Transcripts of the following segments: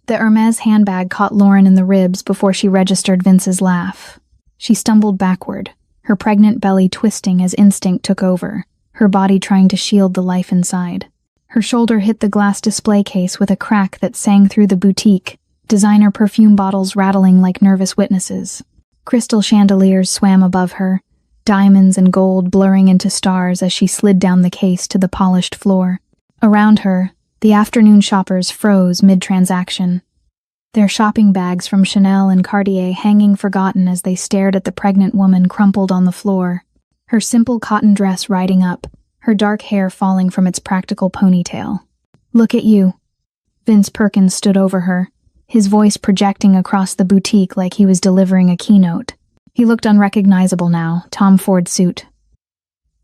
The Hermes handbag caught Lauren in the ribs before she registered Vince's laugh. She stumbled backward, her pregnant belly twisting as instinct took over, her body trying to shield the life inside. Her shoulder hit the glass display case with a crack that sang through the boutique, designer perfume bottles rattling like nervous witnesses. Crystal chandeliers swam above her, diamonds and gold blurring into stars as she slid down the case to the polished floor. Around her, the afternoon shoppers froze mid-transaction, their shopping bags from Chanel and Cartier hanging forgotten as they stared at the pregnant woman crumpled on the floor, her simple cotton dress riding up, her dark hair falling from its practical ponytail. "Look at you." Vince Perkins stood over her, his voice projecting across the boutique like he was delivering a keynote. He looked unrecognizable now, Tom Ford suit.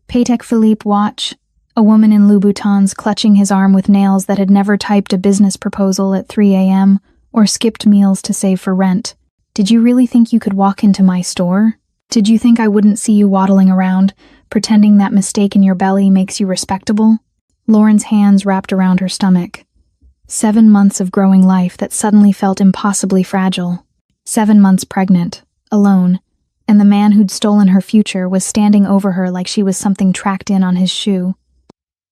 Patek Philippe watch, a woman in Louboutins clutching his arm with nails that had never typed a business proposal at 3 a.m. or skipped meals to save for rent. "Did you really think you could walk into my store? Did you think I wouldn't see you waddling around, pretending that mistake in your belly makes you respectable?" Lauren's hands wrapped around her stomach. 7 months of growing life that suddenly felt impossibly fragile. 7 months pregnant, alone, and the man who'd stolen her future was standing over her like she was something tracked in on his shoe.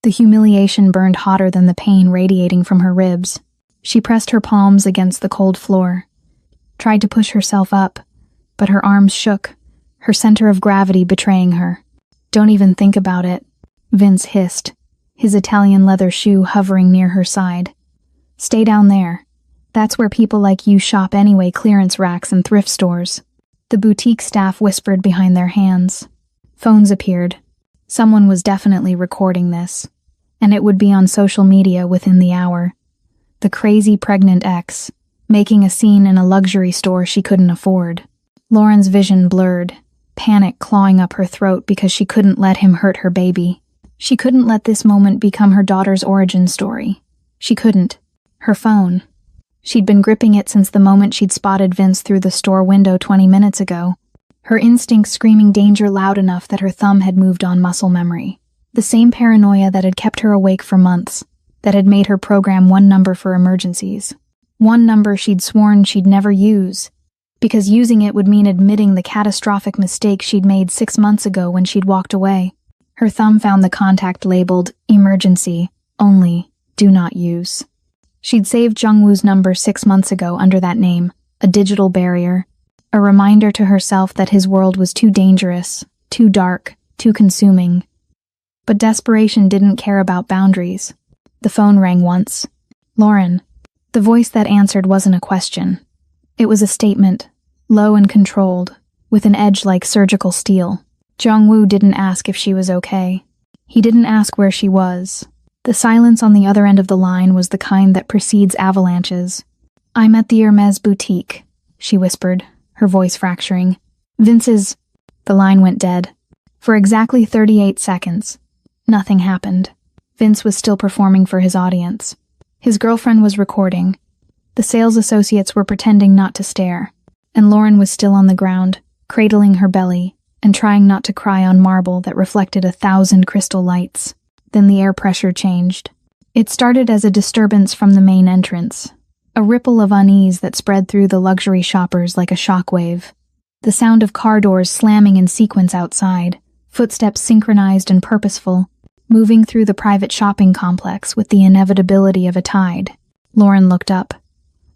The humiliation burned hotter than the pain radiating from her ribs. She pressed her palms against the cold floor, tried to push herself up, but her arms shook, her center of gravity betraying her. "Don't even think about it," Vince hissed, his Italian leather shoe hovering near her side. "Stay down there. That's where people like you shop anyway, clearance racks and thrift stores." The boutique staff whispered behind their hands. Phones appeared. Someone was definitely recording this, and it would be on social media within the hour. The crazy pregnant ex, making a scene in a luxury store she couldn't afford. Lauren's vision blurred, panic clawing up her throat because she couldn't let him hurt her baby. She couldn't let this moment become her daughter's origin story. She couldn't. Her phone. She'd been gripping it since the moment she'd spotted Vince through the store window 20 minutes ago, her instincts screaming danger loud enough that her thumb had moved on muscle memory. The same paranoia that had kept her awake for months, that had made her program one number for emergencies. One number she'd sworn she'd never use, because using it would mean admitting the catastrophic mistake she'd made 6 months ago when she'd walked away. Her thumb found the contact labeled emergency, only, do not use. She'd saved Jungwoo's number 6 months ago under that name, a digital barrier, a reminder to herself that his world was too dangerous, too dark, too consuming. But desperation didn't care about boundaries. The phone rang once. "Lauren." The voice that answered wasn't a question. It was a statement, low and controlled, with an edge like surgical steel. Jungwoo didn't ask if she was okay. He didn't ask where she was. The silence on the other end of the line was the kind that precedes avalanches. "I'm at the Hermes boutique," she whispered, her voice fracturing. "Vince's—" The line went dead. For exactly 38 seconds. Nothing happened. Vince was still performing for his audience. His girlfriend was recording. The sales associates were pretending not to stare. And Lauren was still on the ground, cradling her belly, and trying not to cry on marble that reflected 1,000 crystal lights. Then the air pressure changed. It started as a disturbance from the main entrance, a ripple of unease that spread through the luxury shoppers like a shockwave. The sound of car doors slamming in sequence outside, footsteps synchronized and purposeful, moving through the private shopping complex with the inevitability of a tide. Lauren looked up,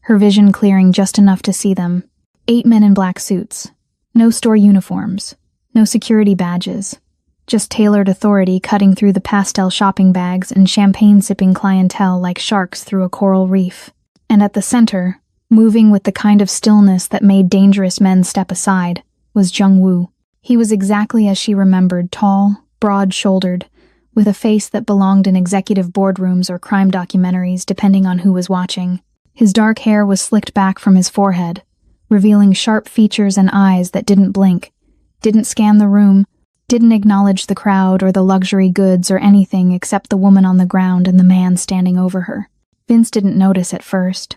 her vision clearing just enough to see them. 8 men in black suits. No store uniforms. No security badges. Just tailored authority cutting through the pastel shopping bags and champagne-sipping clientele like sharks through a coral reef. And at the center, moving with the kind of stillness that made dangerous men step aside, was Jungwoo. He was exactly as she remembered, tall, broad-shouldered, with a face that belonged in executive boardrooms or crime documentaries depending on who was watching. His dark hair was slicked back from his forehead, revealing sharp features and eyes that didn't blink, didn't scan the room, didn't acknowledge the crowd or the luxury goods or anything except the woman on the ground and the man standing over her. Vince didn't notice at first.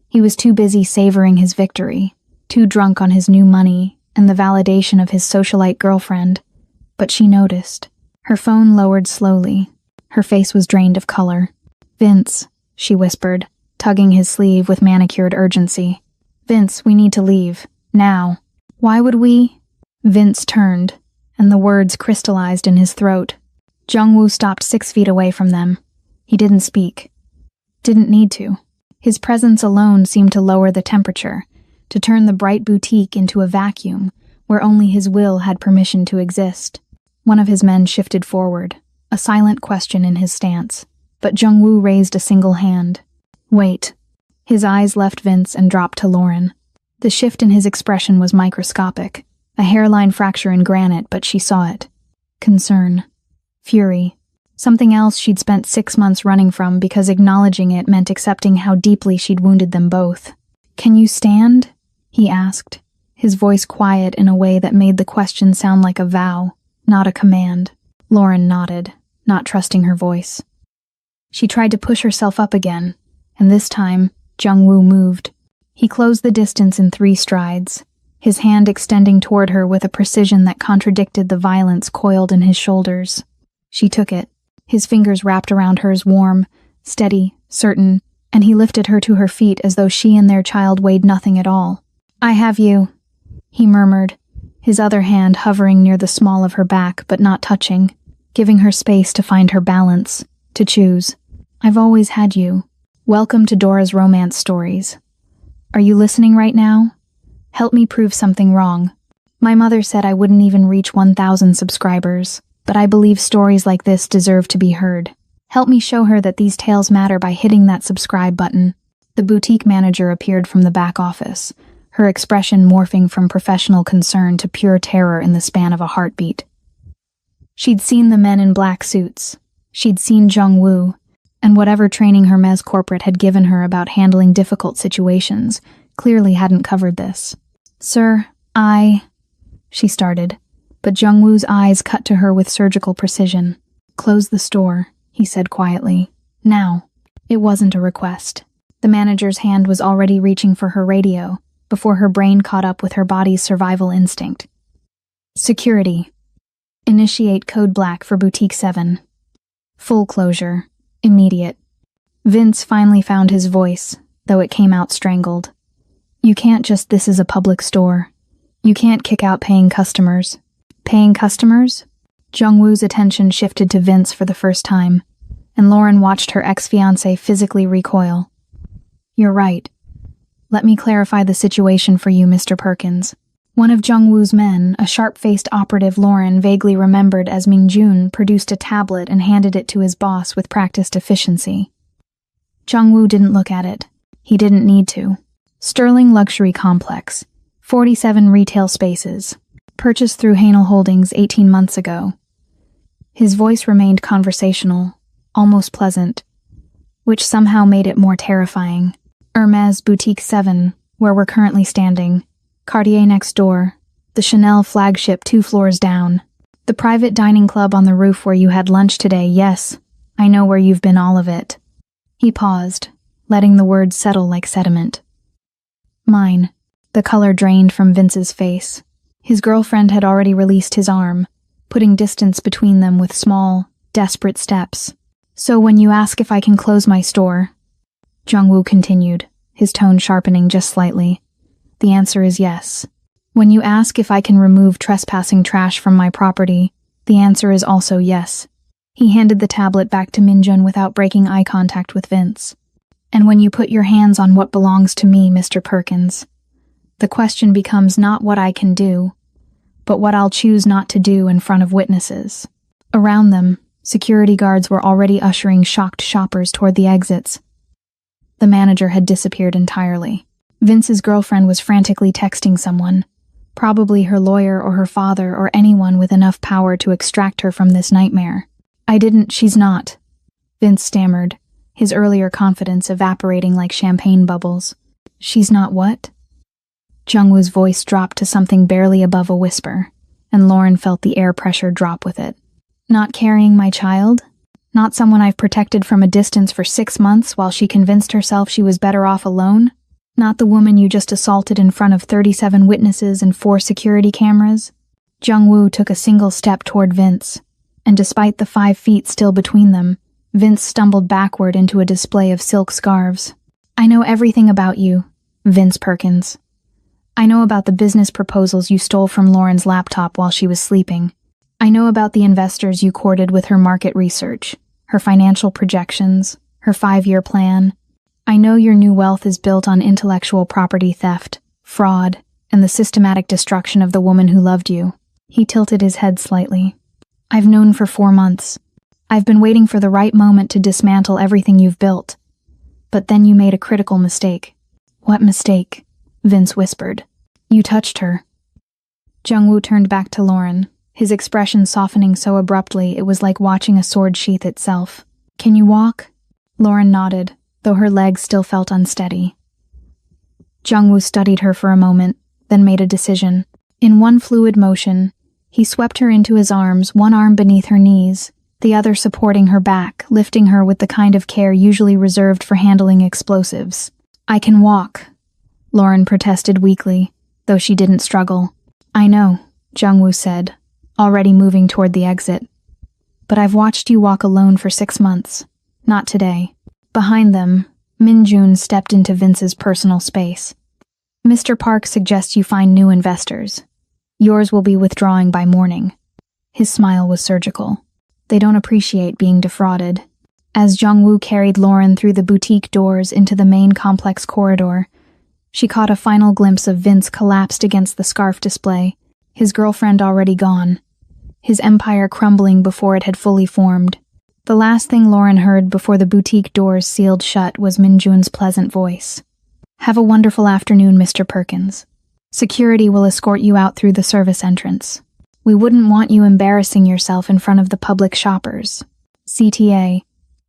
He was too busy savoring his victory, too drunk on his new money and the validation of his socialite girlfriend. But she noticed. Her phone lowered slowly. Her face was drained of color. "Vince," she whispered, tugging his sleeve with manicured urgency. "Vince, we need to leave. Now." "Why would we?" Vince turned, and the words crystallized in his throat. Jung-woo stopped 6 feet away from them. He didn't speak. Didn't need to. His presence alone seemed to lower the temperature, to turn the bright boutique into a vacuum where only his will had permission to exist. One of his men shifted forward, a silent question in his stance, but Jung-woo raised a single hand. "Wait." His eyes left Vince and dropped to Lauren. The shift in his expression was microscopic, a hairline fracture in granite, but she saw it. Concern. Fury. Something else she'd spent 6 months running from because acknowledging it meant accepting how deeply she'd wounded them both. "Can you stand?" he asked, his voice quiet in a way that made the question sound like a vow, not a command. Lauren nodded, not trusting her voice. She tried to push herself up again, and this time, Jung-woo moved. He closed the distance in 3 strides, his hand extending toward her with a precision that contradicted the violence coiled in his shoulders. She took it, his fingers wrapped around hers, warm, steady, certain, and he lifted her to her feet as though she and their child weighed nothing at all. "I have you," he murmured, his other hand hovering near the small of her back but not touching, giving her space to find her balance, to choose. "I've always had you. Welcome to Dora's romance stories. Are you listening right now? Help me prove something wrong. My mother said I wouldn't even reach 1,000 subscribers, but I believe stories like this deserve to be heard. Help me show her that these tales matter by hitting that subscribe button." The boutique manager appeared from the back office, her expression morphing from professional concern to pure terror in the span of a heartbeat. She'd seen the men in black suits. She'd seen Jung-woo, and whatever training Hermes corporate had given her about handling difficult situations clearly hadn't covered this. "Sir, she started, but Jung-woo's eyes cut to her with surgical precision. "Close the store," he said quietly. "Now." It wasn't a request. The manager's hand was already reaching for her radio, before her brain caught up with her body's survival instinct. "Security. Initiate code black for Boutique 7. Full closure. Immediate." Vince finally found his voice, though it came out strangled. "You can't just, this is a public store. You can't kick out paying customers." "Paying customers?" Jung-woo's attention shifted to Vince for the first time, and Lauren watched her ex-fiancé physically recoil. "You're right. Let me clarify the situation for you, Mr. Perkins." One of Jung-woo's men, a sharp-faced operative Lauren vaguely remembered as Mingjun, produced a tablet and handed it to his boss with practiced efficiency. Jung-woo didn't look at it. He didn't need to. Sterling Luxury Complex. 47 retail spaces. Purchased through Haenel Holdings 18 months ago. His voice remained conversational, almost pleasant, which somehow made it more terrifying. "Hermes Boutique 7, where we're currently standing. Cartier next door. The Chanel flagship 2 floors down. The private dining club on the roof where you had lunch today, yes. I know where you've been, all of it." He paused, letting the words settle like sediment. "Mine." The color drained from Vince's face. His girlfriend had already released his arm, putting distance between them with small, desperate steps. "So when you ask if I can close my store," Jung-woo continued, his tone sharpening just slightly, "the answer is yes. When you ask if I can remove trespassing trash from my property, the answer is also yes." He handed the tablet back to Minjun without breaking eye contact with Vince. "And when you put your hands on what belongs to me, Mr. Perkins, the question becomes not what I can do, but what I'll choose not to do in front of witnesses." Around them, security guards were already ushering shocked shoppers toward the exits. The manager had disappeared entirely. Vince's girlfriend was frantically texting someone, probably her lawyer or her father or anyone with enough power to extract her from this nightmare. She's not," Vince stammered, his earlier confidence evaporating like champagne bubbles. "She's not what?" Jung-woo's voice dropped to something barely above a whisper, and Lauren felt the air pressure drop with it. "Not carrying my child? Not someone I've protected from a distance for 6 months while she convinced herself she was better off alone? Not the woman you just assaulted in front of 37 witnesses and 4 security cameras?" Jung-woo took a single step toward Vince, and despite the 5 feet still between them, Vince stumbled backward into a display of silk scarves. I know everything about you, Vince Perkins. I know about the business proposals you stole from Lauren's laptop while she was sleeping. I know about the investors you courted with her market research, her financial projections, her 5-year plan. I know your new wealth is built on intellectual property theft, fraud, and the systematic destruction of the woman who loved you. He tilted his head slightly. I've known for 4 months. I've been waiting for the right moment to dismantle everything you've built. But then you made a critical mistake. What mistake? Vince whispered. You touched her. Jung-woo turned back to Lauren, his expression softening so abruptly it was like watching a sword sheath itself. Can you walk? Lauren nodded, though her legs still felt unsteady. Jung-woo studied her for a moment, then made a decision. In one fluid motion, he swept her into his arms, one arm beneath her knees, the other supporting her back, lifting her with the kind of care usually reserved for handling explosives. I can walk, Lauren protested weakly, though she didn't struggle. I know, Jung-woo said, already moving toward the exit. But I've watched you walk alone for 6 months. Not today. Behind them, Min-jun stepped into Vince's personal space. Mr. Park suggests you find new investors. Yours will be withdrawing by morning. His smile was surgical. They don't appreciate being defrauded. As Jung-woo carried Lauren through the boutique doors into the main complex corridor, she caught a final glimpse of Vince collapsed against the scarf display, his girlfriend already gone, his empire crumbling before it had fully formed. The last thing Lauren heard before the boutique doors sealed shut was Min-jun's pleasant voice. Have a wonderful afternoon, Mr. Perkins. Security will escort you out through the service entrance. We wouldn't want you embarrassing yourself in front of the public shoppers. CTA.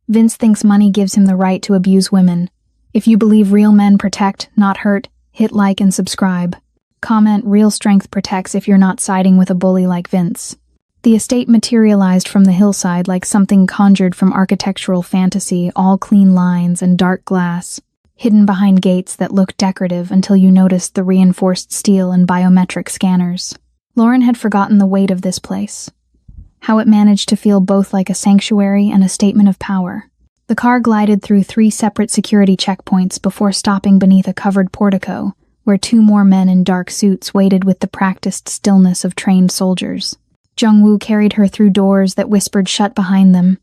Vince thinks money gives him the right to abuse women. If you believe real men protect, not hurt, hit like and subscribe. Comment real strength protects if you're not siding with a bully like Vince. The estate materialized from the hillside like something conjured from architectural fantasy, all clean lines and dark glass, hidden behind gates that looked decorative until you noticed the reinforced steel and biometric scanners. Lauren had forgotten the weight of this place, how it managed to feel both like a sanctuary and a statement of power. The car glided through 3 separate security checkpoints before stopping beneath a covered portico, where 2 more men in dark suits waited with the practiced stillness of trained soldiers. Jung-woo carried her through doors that whispered shut behind them,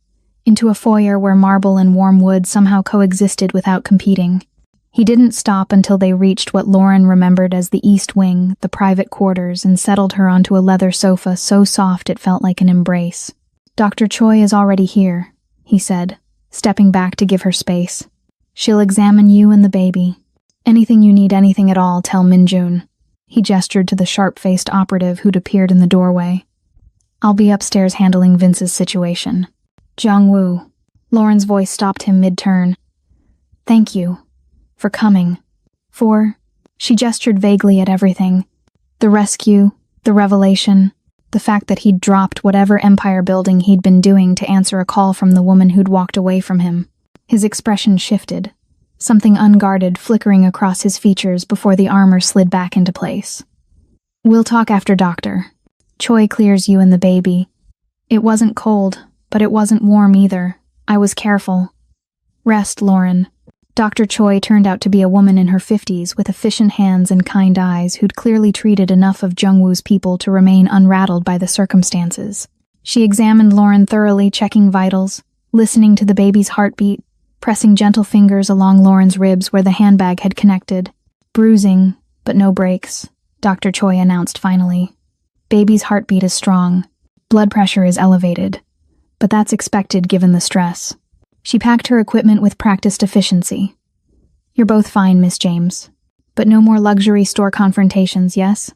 into a foyer where marble and warm wood somehow coexisted without competing. He didn't stop until they reached what Lauren remembered as the East Wing, the private quarters, and settled her onto a leather sofa so soft it felt like an embrace. Dr. Choi is already here, he said, stepping back to give her space. She'll examine you and the baby. Anything you need, anything at all, tell Min-jun. He gestured to the sharp-faced operative who'd appeared in the doorway. I'll be upstairs handling Vince's situation. Jung-woo. Lauren's voice stopped him mid-turn. Thank you. For coming. She gestured vaguely at everything. The rescue, the revelation, the fact that he'd dropped whatever empire building he'd been doing to answer a call from the woman who'd walked away from him. His expression shifted, something unguarded flickering across his features before the armor slid back into place. We'll talk after, Doctor. Choi clears you and the baby. It wasn't cold, but it wasn't warm either. I was careful. Rest, Lauren. Dr. Choi turned out to be a woman in her 50s with efficient hands and kind eyes who'd clearly treated enough of Jung-woo's people to remain unrattled by the circumstances. She examined Lauren thoroughly, checking vitals, listening to the baby's heartbeat, pressing gentle fingers along Lauren's ribs where the handbag had connected. Bruising, but no breaks, Dr. Choi announced finally. Baby's heartbeat is strong. Blood pressure is elevated. But that's expected given the stress. She packed her equipment with practiced efficiency. You're both fine, Miss James. But no more luxury store confrontations, yes?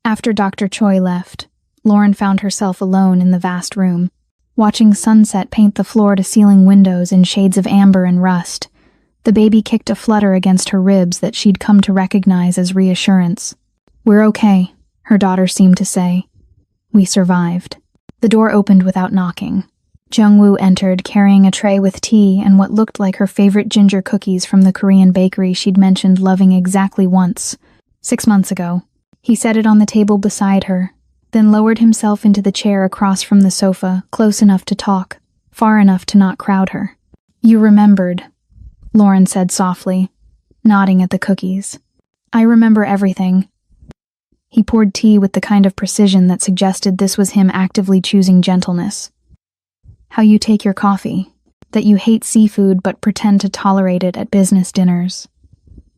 After Dr. Choi left, Lauren found herself alone in the vast room, watching sunset paint the floor-to-ceiling windows in shades of amber and rust. The baby kicked a flutter against her ribs that she'd come to recognize as reassurance. We're okay, her daughter seemed to say. We survived. The door opened without knocking. Jung-woo entered, carrying a tray with tea and what looked like her favorite ginger cookies from the Korean bakery she'd mentioned loving exactly once, 6 months ago. He set it on the table beside her, then lowered himself into the chair across from the sofa, close enough to talk, far enough to not crowd her. You remembered, Lauren said softly, nodding at the cookies. I remember everything. He poured tea with the kind of precision that suggested this was him actively choosing gentleness. How you take your coffee, that you hate seafood but pretend to tolerate it at business dinners,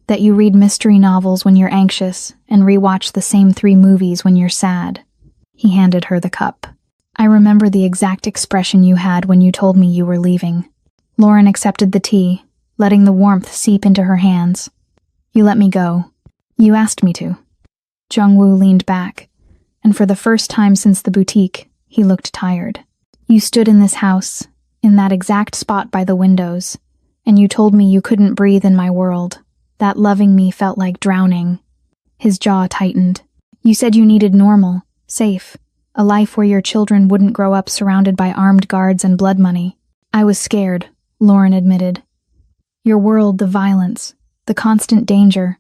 that you read mystery novels when you're anxious and rewatch the same 3 movies when you're sad. He handed her the cup. I remember the exact expression you had when you told me you were leaving. Lauren accepted the tea, letting the warmth seep into her hands. You let me go. You asked me to. Jung-woo leaned back, and for the first time since the boutique, he looked tired. You stood in this house, in that exact spot by the windows, and you told me you couldn't breathe in my world, that loving me felt like drowning. His jaw tightened. You said you needed normal, safe, a life where your children wouldn't grow up surrounded by armed guards and blood money. I was scared, Lauren admitted. Your world, the violence, the constant danger,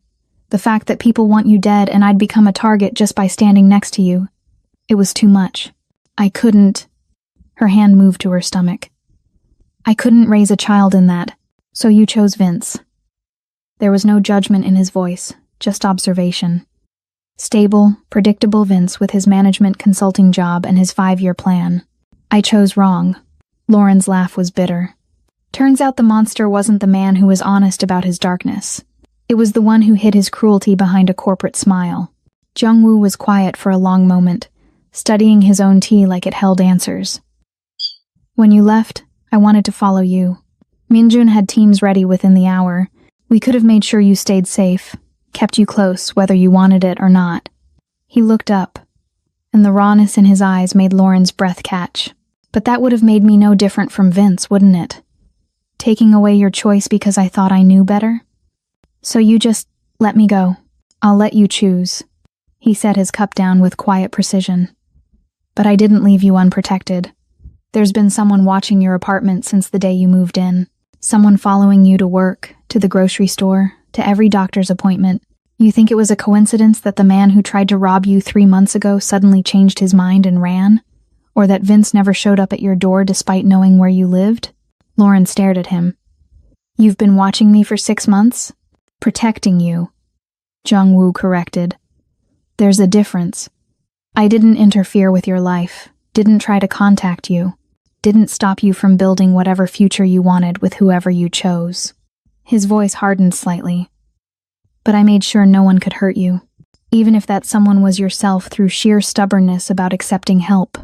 the fact that people want you dead and I'd become a target just by standing next to you. It was too much. I couldn't. Her hand moved to her stomach. I couldn't raise a child in that, so you chose Vince. There was no judgment in his voice, just observation. Stable, predictable Vince with his management consulting job and his 5-year plan. I chose wrong. Lauren's laugh was bitter. Turns out the monster wasn't the man who was honest about his darkness. It was the one who hid his cruelty behind a corporate smile. Jung-woo was quiet for a long moment, studying his own tea like it held answers. When you left, I wanted to follow you. Minjun had teams ready within the hour. We could have made sure you stayed safe, kept you close whether you wanted it or not. He looked up, and the rawness in his eyes made Lauren's breath catch. But that would have made me no different from Vince, wouldn't it? Taking away your choice because I thought I knew better? So you just let me go. I'll let you choose. He set his cup down with quiet precision. But I didn't leave you unprotected. There's been someone watching your apartment since the day you moved in. Someone following you to work, to the grocery store, to every doctor's appointment. You think it was a coincidence that the man who tried to rob you 3 months ago suddenly changed his mind and ran? Or that Vince never showed up at your door despite knowing where you lived? Lauren stared at him. You've been watching me for 6 months? Protecting you. Jung-woo corrected. There's a difference. I didn't interfere with your life, didn't try to contact you, didn't stop you from building whatever future you wanted with whoever you chose. His voice hardened slightly. But I made sure no one could hurt you, even if that someone was yourself through sheer stubbornness about accepting help.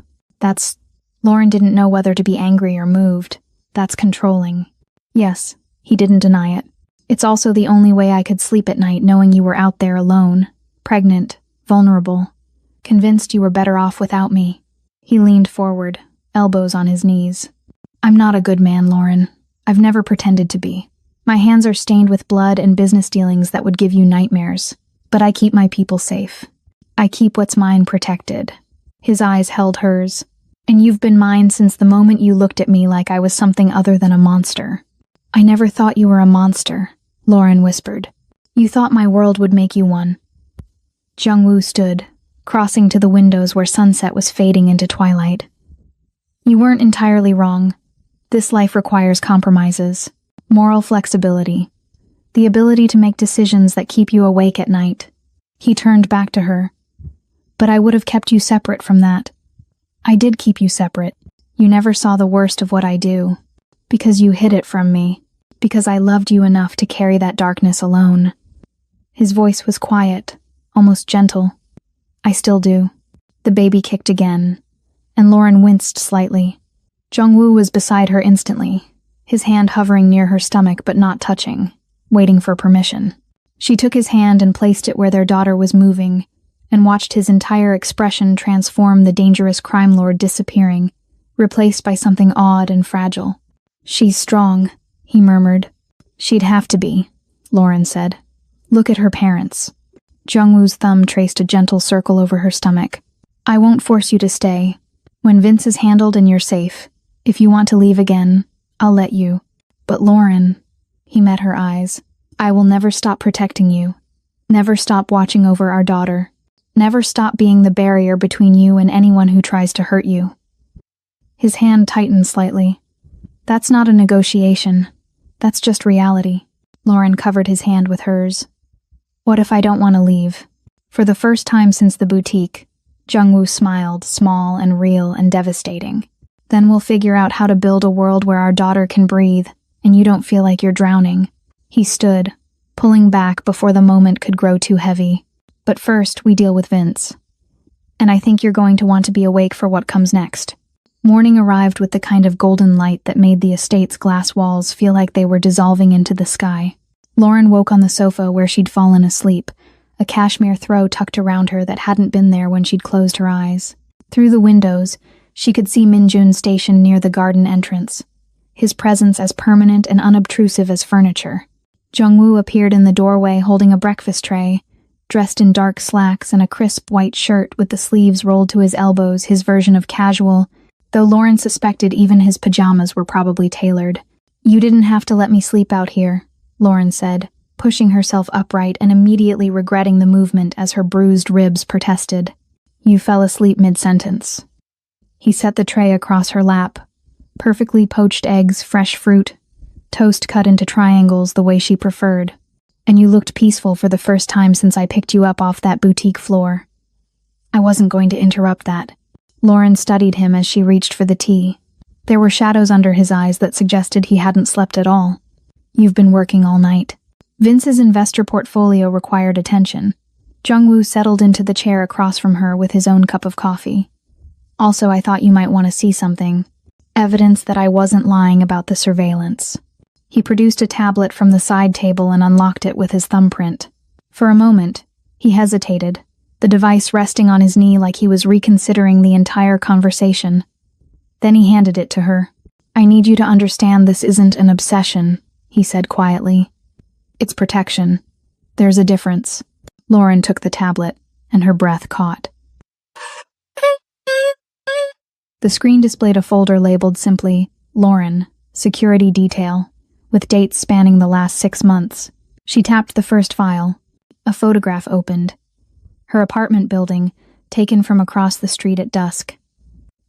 Lauren didn't know whether to be angry or moved. That's controlling. Yes, he didn't deny it. It's also the only way I could sleep at night knowing you were out there alone, pregnant, vulnerable, convinced you were better off without me. He leaned forward, elbows on his knees. I'm not a good man, Lauren. I've never pretended to be. My hands are stained with blood and business dealings that would give you nightmares. But I keep my people safe. I keep what's mine protected. His eyes held hers. And you've been mine since the moment you looked at me like I was something other than a monster. I never thought you were a monster, Lauren whispered. You thought my world would make you one. Jung-woo stood, crossing to the windows where sunset was fading into twilight. You weren't entirely wrong. This life requires compromises, moral flexibility, the ability to make decisions that keep you awake at night. He turned back to her. But I would have kept you separate from that. I did keep you separate. You never saw the worst of what I do. Because you hid it from me. Because I loved you enough to carry that darkness alone. His voice was quiet, almost gentle. I still do. The baby kicked again, and Lauren winced slightly. Jung-woo was beside her instantly, his hand hovering near her stomach but not touching, waiting for permission. She took his hand and placed it where their daughter was moving, and watched his entire expression transform the dangerous crime lord disappearing, replaced by something odd and fragile. She's strong, he murmured. She'd have to be, Lauren said. Look at her parents. Jung-woo's thumb traced a gentle circle over her stomach. I won't force you to stay. When Vince is handled and you're safe, if you want to leave again, I'll let you. But Lauren, he met her eyes, I will never stop protecting you. Never stop watching over our daughter. Never stop being the barrier between you and anyone who tries to hurt you. His hand tightened slightly. That's not a negotiation. That's just reality. Lauren covered his hand with hers. What if I don't want to leave? For the first time since the boutique, Jungwoo smiled, small and real and devastating. Then we'll figure out how to build a world where our daughter can breathe, and you don't feel like you're drowning. He stood, pulling back before the moment could grow too heavy. But first, we deal with Vince. And I think you're going to want to be awake for what comes next. Morning arrived with the kind of golden light that made the estate's glass walls feel like they were dissolving into the sky. Lauren woke on the sofa where she'd fallen asleep, a cashmere throw tucked around her that hadn't been there when she'd closed her eyes. Through the windows, she could see Minjun stationed near the garden entrance, his presence as permanent and unobtrusive as furniture. Jungwoo appeared in the doorway holding a breakfast tray, dressed in dark slacks and a crisp white shirt with the sleeves rolled to his elbows, his version of casual, though Lauren suspected even his pajamas were probably tailored. You didn't have to let me sleep out here, Lauren said, pushing herself upright and immediately regretting the movement as her bruised ribs protested. You fell asleep mid-sentence. He set the tray across her lap. Perfectly poached eggs, fresh fruit, toast cut into triangles the way she preferred. And you looked peaceful for the first time since I picked you up off that boutique floor. I wasn't going to interrupt that. Lauren studied him as she reached for the tea. There were shadows under his eyes that suggested he hadn't slept at all. You've been working all night. Vince's investor portfolio required attention. Jungwoo settled into the chair across from her with his own cup of coffee. Also, I thought you might want to see something. Evidence that I wasn't lying about the surveillance. He produced a tablet from the side table and unlocked it with his thumbprint. For a moment, he hesitated, the device resting on his knee like he was reconsidering the entire conversation. Then he handed it to her. I need you to understand this isn't an obsession, he said quietly. It's protection. There's a difference. Lauren took the tablet, and her breath caught. The screen displayed a folder labeled simply, Lauren, Security Detail, with dates spanning the last 6 months. She tapped the first file. A photograph opened. Her apartment building, taken from across the street at dusk.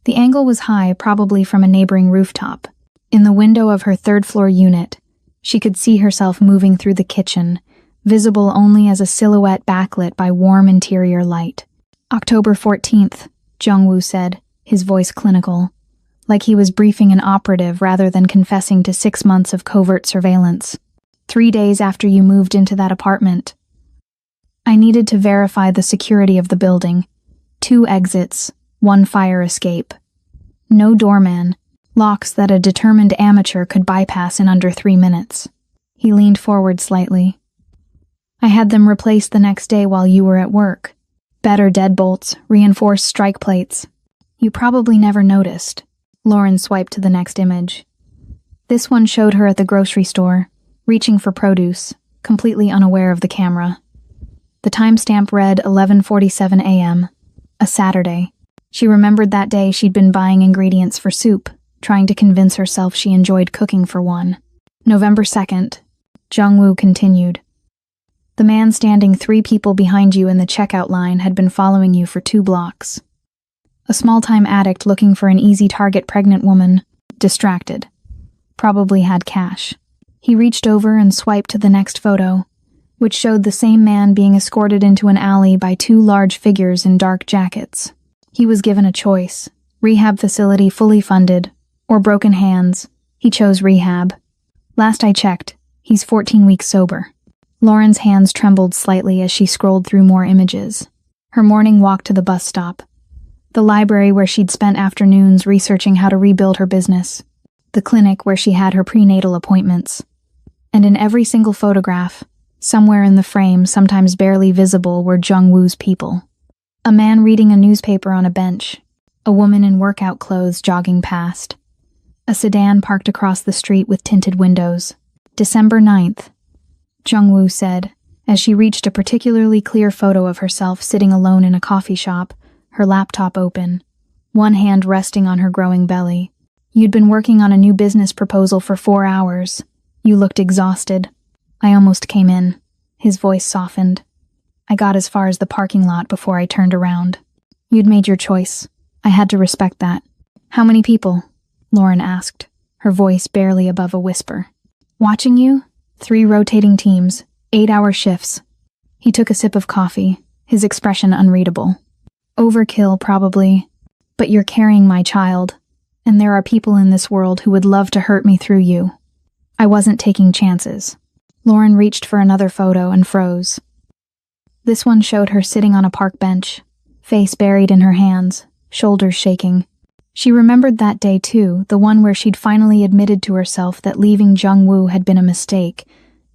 The angle was high, probably from a neighboring rooftop. In the window of her third-floor unit, she could see herself moving through the kitchen, visible only as a silhouette backlit by warm interior light. October 14th, Jungwoo said, his voice clinical, like he was briefing an operative rather than confessing to 6 months of covert surveillance. 3 days after you moved into that apartment. I needed to verify the security of the building. 2 exits, 1 fire escape. No doorman, locks that a determined amateur could bypass in under 3 minutes. He leaned forward slightly. I had them replaced the next day while you were at work. Better deadbolts, reinforced strike plates. You probably never noticed. Lauren swiped to the next image. This one showed her at the grocery store, reaching for produce, completely unaware of the camera. The timestamp read 11:47 a.m., a Saturday. She remembered that day she'd been buying ingredients for soup, trying to convince herself she enjoyed cooking for one. November 2nd. Jungwoo continued. The man standing 3 people behind you in the checkout line had been following you for 2 blocks. A small-time addict looking for an easy target pregnant woman, distracted. Probably had cash. He reached over and swiped to the next photo, which showed the same man being escorted into an alley by 2 large figures in dark jackets. He was given a choice, rehab facility fully funded, or broken hands. He chose rehab. Last I checked, he's 14 weeks sober. Lauren's hands trembled slightly as she scrolled through more images. Her morning walk to the bus stop. The library where she'd spent afternoons researching how to rebuild her business. The clinic where she had her prenatal appointments. And in every single photograph, somewhere in the frame, sometimes barely visible, were Jungwoo's people. A man reading a newspaper on a bench. A woman in workout clothes jogging past. A sedan parked across the street with tinted windows. December 9th, Jungwoo said, as she reached a particularly clear photo of herself sitting alone in a coffee shop, her laptop open, one hand resting on her growing belly. You'd been working on a new business proposal for 4 hours. You looked exhausted. I almost came in. His voice softened. I got as far as the parking lot before I turned around. You'd made your choice. I had to respect that. How many people? Lauren asked, her voice barely above a whisper. Watching you? 3 rotating teams, 8-hour shifts. He took a sip of coffee, his expression unreadable. Overkill, probably. But you're carrying my child, and there are people in this world who would love to hurt me through you. I wasn't taking chances. Lauren reached for another photo and froze. This one showed her sitting on a park bench, face buried in her hands, shoulders shaking. She remembered that day too, the one where she'd finally admitted to herself that leaving Jung-woo had been a mistake,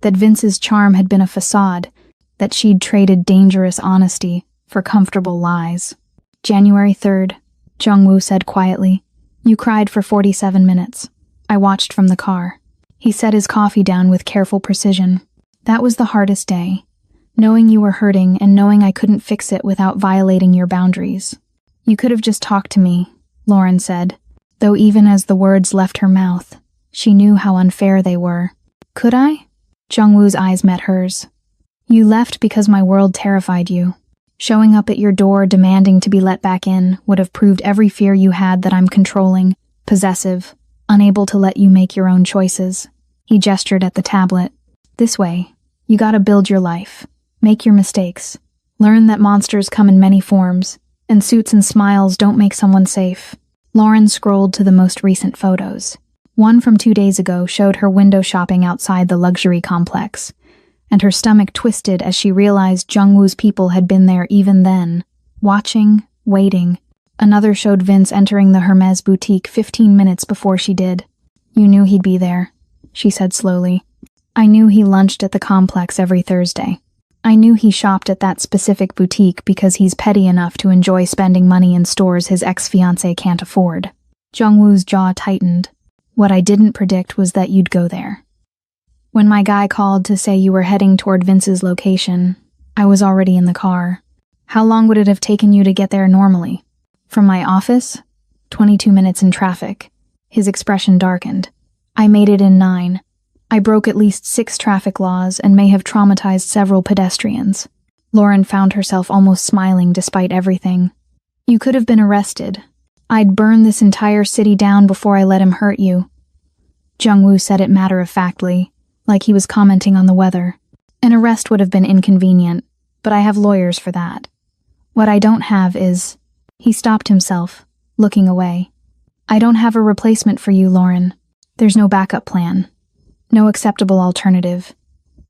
that Vince's charm had been a facade, that she'd traded dangerous honesty for comfortable lies. January 3rd, Jung-woo said quietly. You cried for 47 minutes. I watched from the car. He set his coffee down with careful precision. That was the hardest day. Knowing you were hurting and knowing I couldn't fix it without violating your boundaries. You could have just talked to me, Lauren said, though even as the words left her mouth, she knew how unfair they were. Could I? Jung-woo's eyes met hers. You left because my world terrified you. Showing up at your door demanding to be let back in would have proved every fear you had that I'm controlling, possessive, unable to let you make your own choices. He gestured at the tablet. This way, you gotta build your life. Make your mistakes. Learn that monsters come in many forms, and suits and smiles don't make someone safe. Lauren scrolled to the most recent photos. One from 2 days ago showed her window shopping outside the luxury complex, and her stomach twisted as she realized Jung-woo's people had been there even then, watching, waiting. Another showed Vince entering the Hermes boutique 15 minutes before she did. You knew he'd be there, she said slowly. I knew he lunched at the complex every Thursday. I knew he shopped at that specific boutique because he's petty enough to enjoy spending money in stores his ex-fiancée can't afford. Jung-woo's jaw tightened. What I didn't predict was that you'd go there. When my guy called to say you were heading toward Vince's location, I was already in the car. How long would it have taken you to get there normally? From my office? 22 minutes in traffic. His expression darkened. I made it in 9. I broke at least 6 traffic laws and may have traumatized several pedestrians. Lauren found herself almost smiling despite everything. You could have been arrested. I'd burn this entire city down before I let him hurt you. Jung-woo said it matter-of-factly, like he was commenting on the weather. An arrest would have been inconvenient, but I have lawyers for that. What I don't have is... He stopped himself, looking away. I don't have a replacement for you, Lauren. There's no backup plan. No acceptable alternative.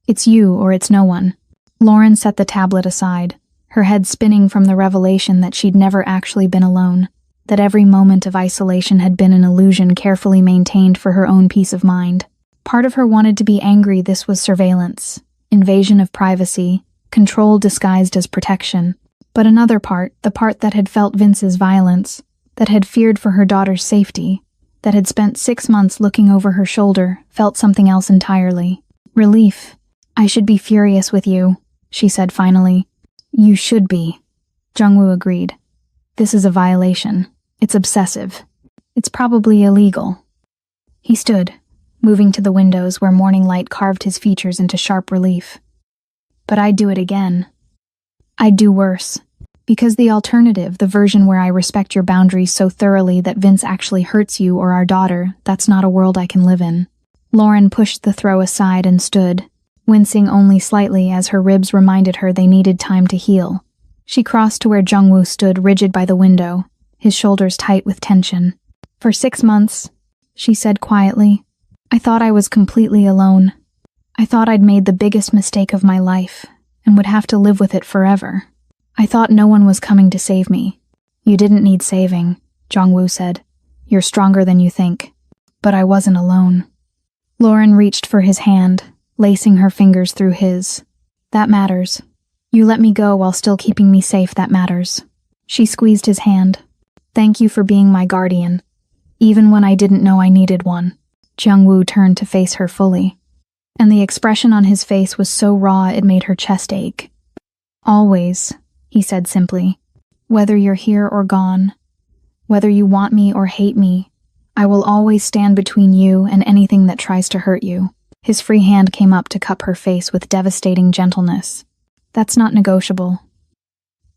It's you or it's no one. Lauren set the tablet aside, her head spinning from the revelation that she'd never actually been alone, that every moment of isolation had been an illusion carefully maintained for her own peace of mind. Part of her wanted to be angry this was surveillance, invasion of privacy, control disguised as protection. But another part, the part that had felt Vince's violence, that had feared for her daughter's safety, that had spent 6 months looking over her shoulder, felt something else entirely. Relief. I should be furious with you, she said finally. You should be. Jung-woo agreed. This is a violation. It's obsessive. It's probably illegal. He stood, moving to the windows where morning light carved his features into sharp relief. But I'd do it again. I'd do worse. Because the alternative, the version where I respect your boundaries so thoroughly that Vince actually hurts you or our daughter, that's not a world I can live in. Lauren pushed the throw aside and stood, wincing only slightly as her ribs reminded her they needed time to heal. She crossed to where Jung-woo stood rigid by the window, his shoulders tight with tension. For 6 months, she said quietly, I thought I was completely alone. I thought I'd made the biggest mistake of my life, and would have to live with it forever. I thought no one was coming to save me. You didn't need saving, Jung-woo said. You're stronger than you think. But I wasn't alone. Lauren reached for his hand, lacing her fingers through his. That matters. You let me go while still keeping me safe, that matters. She squeezed his hand. Thank you for being my guardian, even when I didn't know I needed one. Jung-woo turned to face her fully, and the expression on his face was so raw it made her chest ache. Always, he said simply. Whether you're here or gone, whether you want me or hate me, I will always stand between you and anything that tries to hurt you. His free hand came up to cup her face with devastating gentleness. That's not negotiable.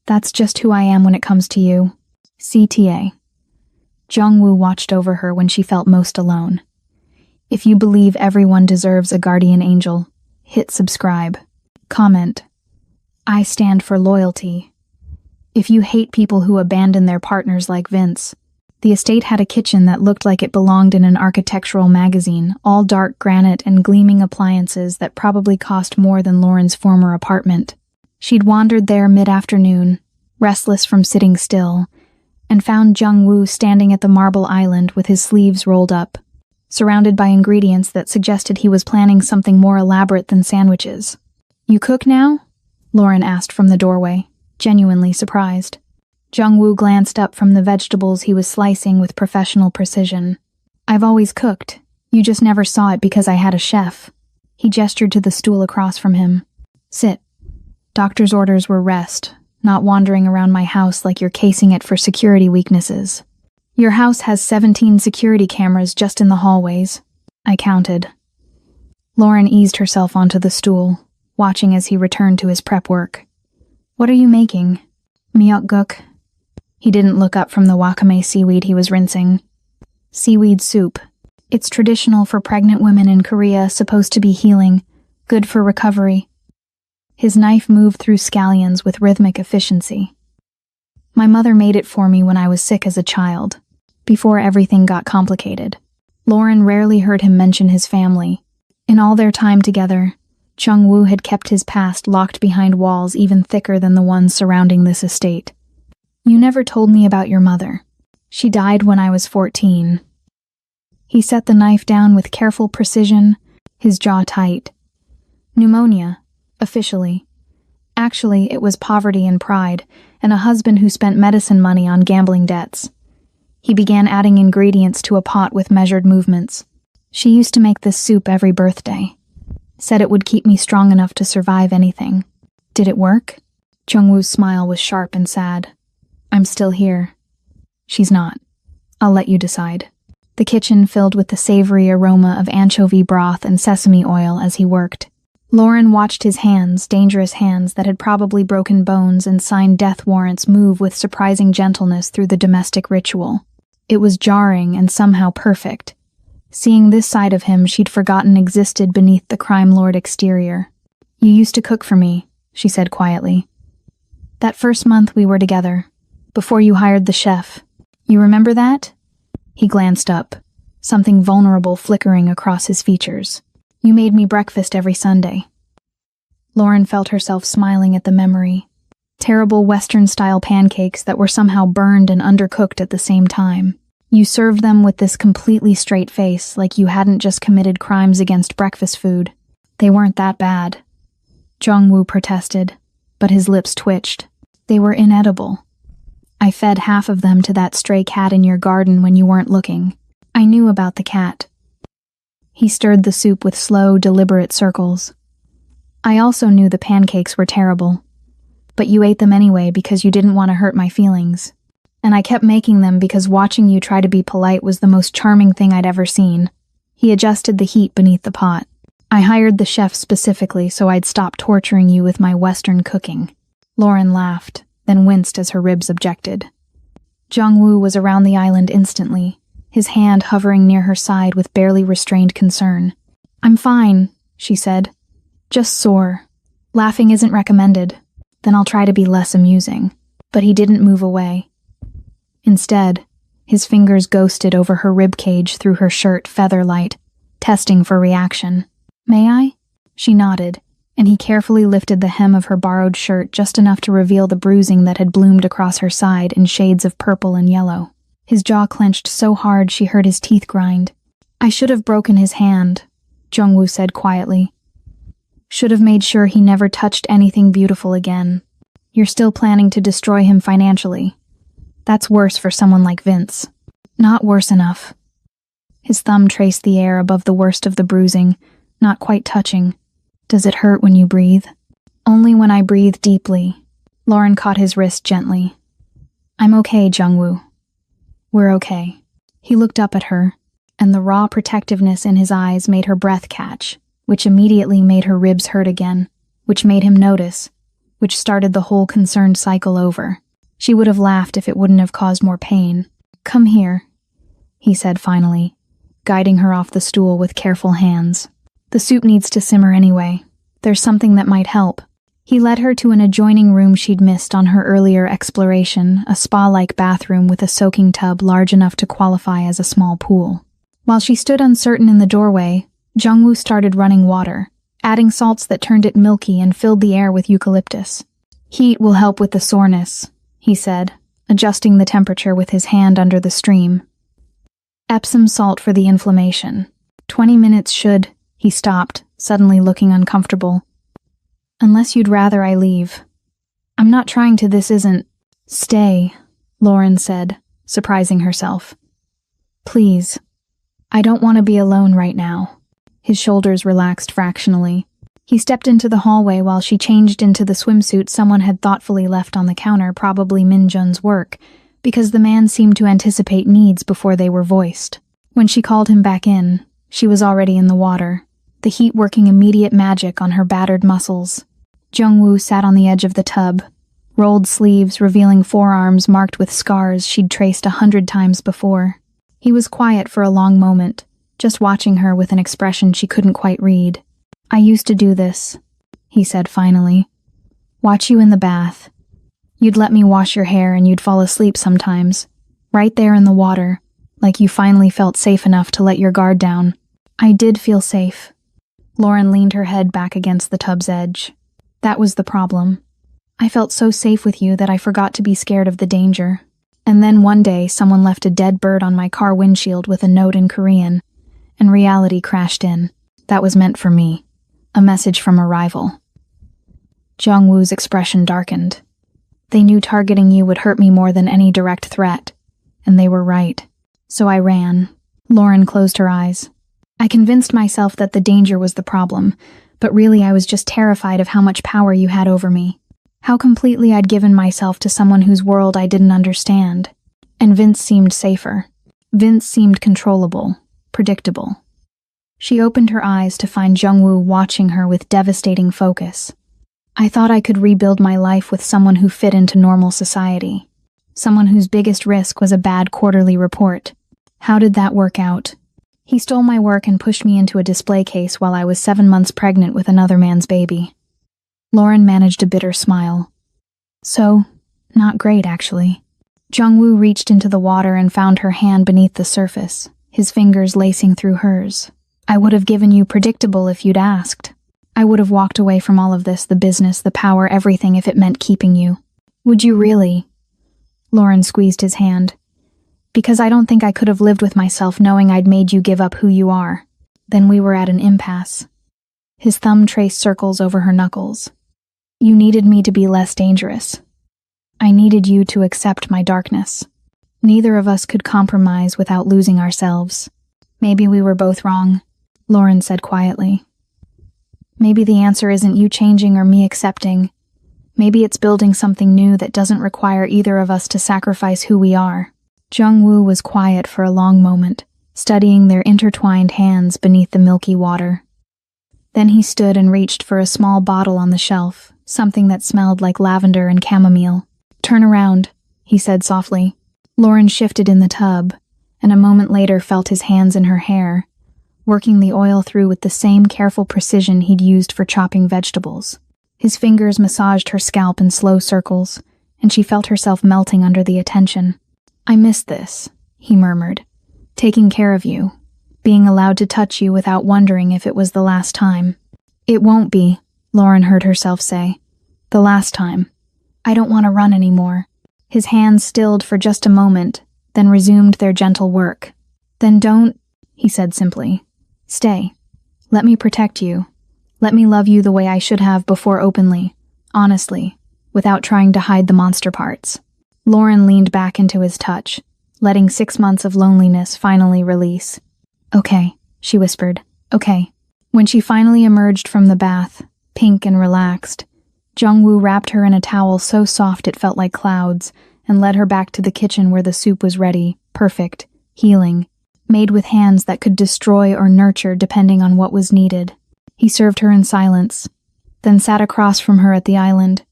That's just who I am when it comes to you. CTA. Jung-woo watched over her when she felt most alone. If you believe everyone deserves a guardian angel, hit subscribe. Comment, I stand for loyalty. If you hate people who abandon their partners like Vince. The estate had a kitchen that looked like it belonged in an architectural magazine, all dark granite and gleaming appliances that probably cost more than Lauren's former apartment. She'd wandered there mid-afternoon, restless from sitting still, and found Jung-woo standing at the marble island with his sleeves rolled up, surrounded by ingredients that suggested he was planning something more elaborate than sandwiches. You cook now? Lauren asked from the doorway, genuinely surprised. Jung-woo glanced up from the vegetables he was slicing with professional precision. I've always cooked. You just never saw it because I had a chef. He gestured to the stool across from him. Sit. Doctor's orders were rest, not wandering around my house like you're casing it for security weaknesses. Your house has 17 security cameras just in the hallways. I counted. Lauren eased herself onto the stool, watching as he returned to his prep work. What are you making? Myeokguk. He didn't look up from the wakame seaweed he was rinsing. Seaweed soup. It's traditional for pregnant women in Korea, supposed to be healing, good for recovery. His knife moved through scallions with rhythmic efficiency. My mother made it for me when I was sick as a child, before everything got complicated. Lauren rarely heard him mention his family. In all their time together, Jung-woo had kept his past locked behind walls even thicker than the ones surrounding this estate. You never told me about your mother. She died when I was 14. He set the knife down with careful precision, his jaw tight. Pneumonia, officially. Actually, it was poverty and pride, and a husband who spent medicine money on gambling debts. He began adding ingredients to a pot with measured movements. She used to make this soup every birthday. Said it would keep me strong enough to survive anything. Did it work? Jung-woo's smile was sharp and sad. I'm still here. She's not. I'll let you decide. The kitchen filled with the savory aroma of anchovy broth and sesame oil as he worked. Lauren watched his hands, dangerous hands that had probably broken bones and signed death warrants, move with surprising gentleness through the domestic ritual. It was jarring and somehow perfect. Seeing this side of him she'd forgotten existed beneath the crime lord exterior. You used to cook for me, she said quietly. That first month we were together. Before you hired the chef. You remember that? He glanced up, something vulnerable flickering across his features. You made me breakfast every Sunday. Lauren felt herself smiling at the memory. Terrible Western-style pancakes that were somehow burned and undercooked at the same time. You served them with this completely straight face, like you hadn't just committed crimes against breakfast food. They weren't that bad. Jung-woo protested, but his lips twitched. They were inedible. I fed half of them to that stray cat in your garden when you weren't looking. I knew about the cat. He stirred the soup with slow, deliberate circles. I also knew the pancakes were terrible. But you ate them anyway because you didn't want to hurt my feelings. And I kept making them because watching you try to be polite was the most charming thing I'd ever seen. He adjusted the heat beneath the pot. I hired the chef specifically so I'd stop torturing you with my Western cooking. Lauren laughed, then winced as her ribs objected. Jung-woo was around the island instantly, his hand hovering near her side with barely restrained concern. I'm fine, she said. Just sore. Laughing isn't recommended. Then I'll try to be less amusing. But he didn't move away. Instead, his fingers ghosted over her ribcage through her shirt featherlight, testing for reaction. May I? She nodded, and he carefully lifted the hem of her borrowed shirt just enough to reveal the bruising that had bloomed across her side in shades of purple and yellow. His jaw clenched so hard she heard his teeth grind. I should have broken his hand, Jung-woo said quietly. Should have made sure he never touched anything beautiful again. You're still planning to destroy him financially. That's worse for someone like Vince. Not worse enough. His thumb traced the air above the worst of the bruising, not quite touching. Does it hurt when you breathe? Only when I breathe deeply. Lauren caught his wrist gently. I'm okay, Jung-woo. We're okay. He looked up at her, and the raw protectiveness in his eyes made her breath catch, which immediately made her ribs hurt again, which made him notice, which started the whole concerned cycle over. She would have laughed if it wouldn't have caused more pain. Come here, he said finally, guiding her off the stool with careful hands. The soup needs to simmer anyway. There's something that might help. He led her to an adjoining room she'd missed on her earlier exploration, a spa-like bathroom with a soaking tub large enough to qualify as a small pool. While she stood uncertain in the doorway, Jungwoo started running water, adding salts that turned it milky and filled the air with eucalyptus. "Heat will help with the soreness," he said, adjusting the temperature with his hand under the stream. "Epsom salt for the inflammation. 20 minutes should—" He stopped, suddenly looking uncomfortable. "Unless you'd rather I leave. I'm not trying to, this isn't—" "Stay," Lauren said, surprising herself. "Please. I don't want to be alone right now." His shoulders relaxed fractionally. He stepped into the hallway while she changed into the swimsuit someone had thoughtfully left on the counter, probably Min Jun's work, because the man seemed to anticipate needs before they were voiced. When she called him back in, she was already in the water, the heat working immediate magic on her battered muscles. Jungwoo sat on the edge of the tub, rolled sleeves revealing forearms marked with scars she'd traced 100 times before. He was quiet for a long moment, just watching her with an expression she couldn't quite read. "I used to do this," he said finally. "Watch you in the bath. You'd let me wash your hair and you'd fall asleep sometimes, right there in the water, like you finally felt safe enough to let your guard down." "I did feel safe." Lauren leaned her head back against the tub's edge. "That was the problem. I felt so safe with you that I forgot to be scared of the danger. And then one day someone left a dead bird on my car windshield with a note in Korean, and reality crashed in. That was meant for me. A message from a rival." Jungwoo's expression darkened. "They knew targeting you would hurt me more than any direct threat, and they were right. So I ran." Lauren closed her eyes. "I convinced myself that the danger was the problem, but really I was just terrified of how much power you had over me. How completely I'd given myself to someone whose world I didn't understand. And Vince seemed safer. Vince seemed controllable, predictable." She opened her eyes to find Jungwoo watching her with devastating focus. "I thought I could rebuild my life with someone who fit into normal society. Someone whose biggest risk was a bad quarterly report. How did that work out? He stole my work and pushed me into a display case while I was 7 months pregnant with another man's baby." Lauren managed a bitter smile. "So, not great, actually." Jungwoo reached into the water and found her hand beneath the surface, his fingers lacing through hers. "I would have given you predictable if you'd asked. I would have walked away from all of this, the business, the power, everything, if it meant keeping you." "Would you really?" Lauren squeezed his hand. "Because I don't think I could have lived with myself knowing I'd made you give up who you are." Then we were at an impasse. His thumb traced circles over her knuckles. "You needed me to be less dangerous. I needed you to accept my darkness. Neither of us could compromise without losing ourselves. Maybe we were both wrong," Lauren said quietly. "Maybe the answer isn't you changing or me accepting. Maybe it's building something new that doesn't require either of us to sacrifice who we are." Jungwoo was quiet for a long moment, studying their intertwined hands beneath the milky water. Then he stood and reached for a small bottle on the shelf, something that smelled like lavender and chamomile. "Turn around," he said softly. Lauren shifted in the tub, and a moment later felt his hands in her hair, working the oil through with the same careful precision he'd used for chopping vegetables. His fingers massaged her scalp in slow circles, and she felt herself melting under the attention. "I miss this," he murmured. "Taking care of you. Being allowed to touch you without wondering if it was the last time." "It won't be," Lauren heard herself say. "The last time. I don't want to run anymore." His hands stilled for just a moment, then resumed their gentle work. "Then don't," he said simply. "Stay. Let me protect you. Let me love you the way I should have before, openly, honestly, without trying to hide the monster parts." Lauren leaned back into his touch, letting 6 months of loneliness finally release. "Okay," she whispered. "Okay." When she finally emerged from the bath, pink and relaxed, Jungwoo wrapped her in a towel so soft it felt like clouds and led her back to the kitchen where the soup was ready, perfect, healing, made with hands that could destroy or nurture depending on what was needed. He served her in silence, then sat across from her at the island,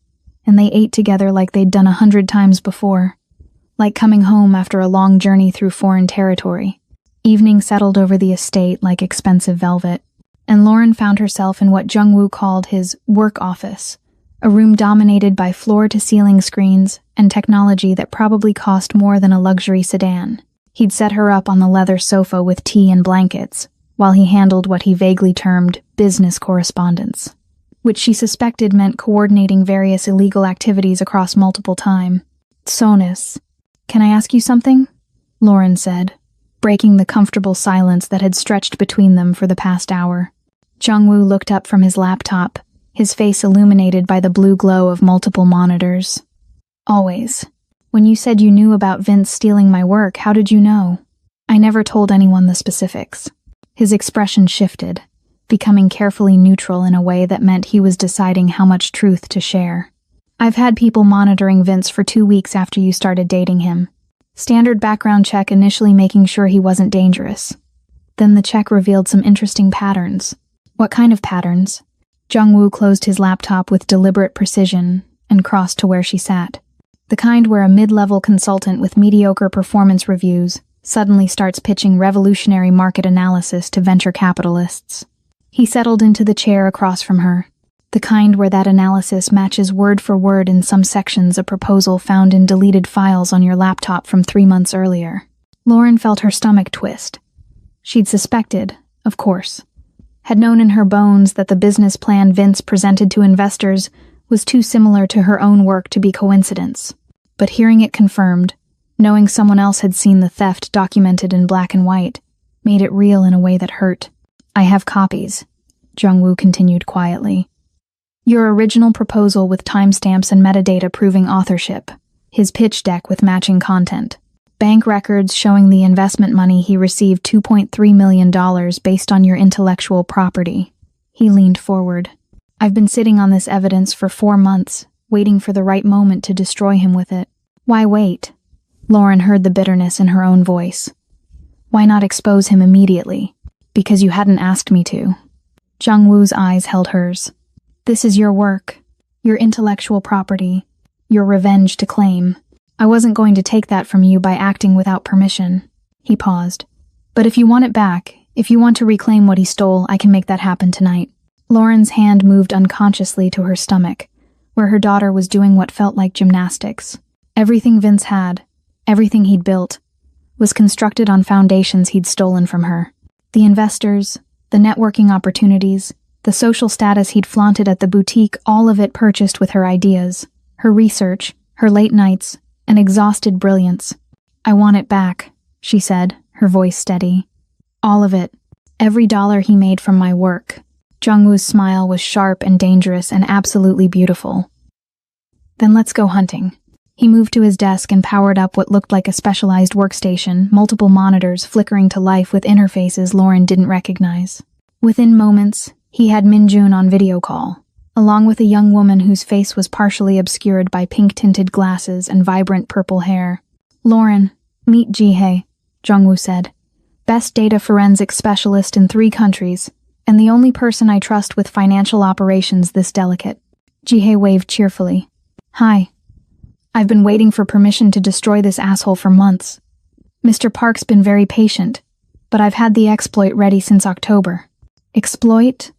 and they ate together like they'd done 100 times before, like coming home after a long journey through foreign territory. Evening settled over the estate like expensive velvet, and Lauren found herself in what Jung-woo called his work office, a room dominated by floor-to-ceiling screens and technology that probably cost more than a luxury sedan. He'd set her up on the leather sofa with tea and blankets, while he handled what he vaguely termed business correspondence, which she suspected meant coordinating various illegal activities across multiple time. "Sonis, can I ask you something?" Lauren said, breaking the comfortable silence that had stretched between them for the past hour. Jung-woo looked up from his laptop, his face illuminated by the blue glow of multiple monitors. "Always. When you said you knew about Vince stealing my work, how did you know?" "I never told anyone the specifics." His expression shifted, becoming carefully neutral in a way that meant he was deciding how much truth to share. "I've had people monitoring Vince for 2 weeks after you started dating him. Standard background check, initially making sure he wasn't dangerous. Then the check revealed some interesting patterns." "What kind of patterns?" Jung-woo closed his laptop with deliberate precision and crossed to where she sat. "The kind where a mid-level consultant with mediocre performance reviews suddenly starts pitching revolutionary market analysis to venture capitalists." He settled into the chair across from her. "The kind where that analysis matches word for word in some sections a proposal found in deleted files on your laptop from 3 months earlier." Lauren felt her stomach twist. She'd suspected, of course, had known in her bones that the business plan Vince presented to investors was too similar to her own work to be coincidence. But hearing it confirmed, knowing someone else had seen the theft documented in black and white, made it real in a way that hurt. "I have copies," Jung-woo continued quietly. "Your original proposal with timestamps and metadata proving authorship, his pitch deck with matching content, bank records showing the investment money he received $2.3 million based on your intellectual property." He leaned forward. "I've been sitting on this evidence for 4 months, waiting for the right moment to destroy him with it." "Why wait?" Lauren heard the bitterness in her own voice. "Why not expose him immediately?" "Because you hadn't asked me to." Jung-woo's eyes held hers. "This is your work, your intellectual property, your revenge to claim. I wasn't going to take that from you by acting without permission." He paused. "But if you want it back, if you want to reclaim what he stole, I can make that happen tonight." Lauren's hand moved unconsciously to her stomach, where her daughter was doing what felt like gymnastics. Everything Vince had, everything he'd built, was constructed on foundations he'd stolen from her. The investors, the networking opportunities, the social status he'd flaunted at the boutique, all of it purchased with her ideas, her research, her late nights, and exhausted brilliance. "I want it back," she said, her voice steady. "All of it. Every dollar he made from my work." Jung-woo's smile was sharp and dangerous and absolutely beautiful. "Then let's go hunting." He moved to his desk and powered up what looked like a specialized workstation, multiple monitors flickering to life with interfaces Lauren didn't recognize. Within moments, he had Minjun on video call, along with a young woman whose face was partially obscured by pink-tinted glasses and vibrant purple hair. "Lauren, meet Jihye," Jung-woo said. "Best data forensics specialist in 3 countries, and the only person I trust with financial operations this delicate." Jihye waved cheerfully. "Hi. I've been waiting for permission to destroy this asshole for months. Mr. Park's been very patient, but I've had the exploit ready since October." "Exploit?"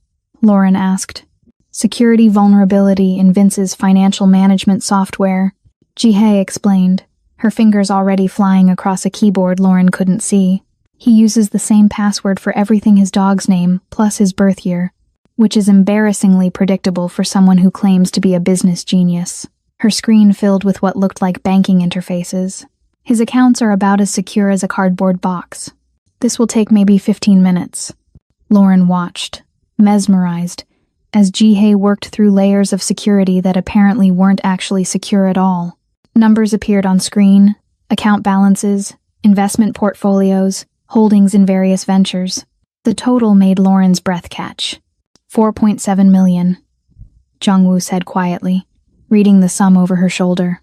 Lauren asked. "Security vulnerability in Vince's financial management software," Jihye explained, her fingers already flying across a keyboard Lauren couldn't see. "He uses the same password for everything, his dog's name, plus his birth year, which is embarrassingly predictable for someone who claims to be a business genius." Her screen filled with what looked like banking interfaces. "His accounts are about as secure as a cardboard box. This will take maybe 15 minutes. Lauren watched, mesmerized, as Jihye worked through layers of security that apparently weren't actually secure at all. Numbers appeared on screen, account balances, investment portfolios, holdings in various ventures. The total made Lauren's breath catch. 4.7 million, Jung-woo said quietly, reading the sum over her shoulder.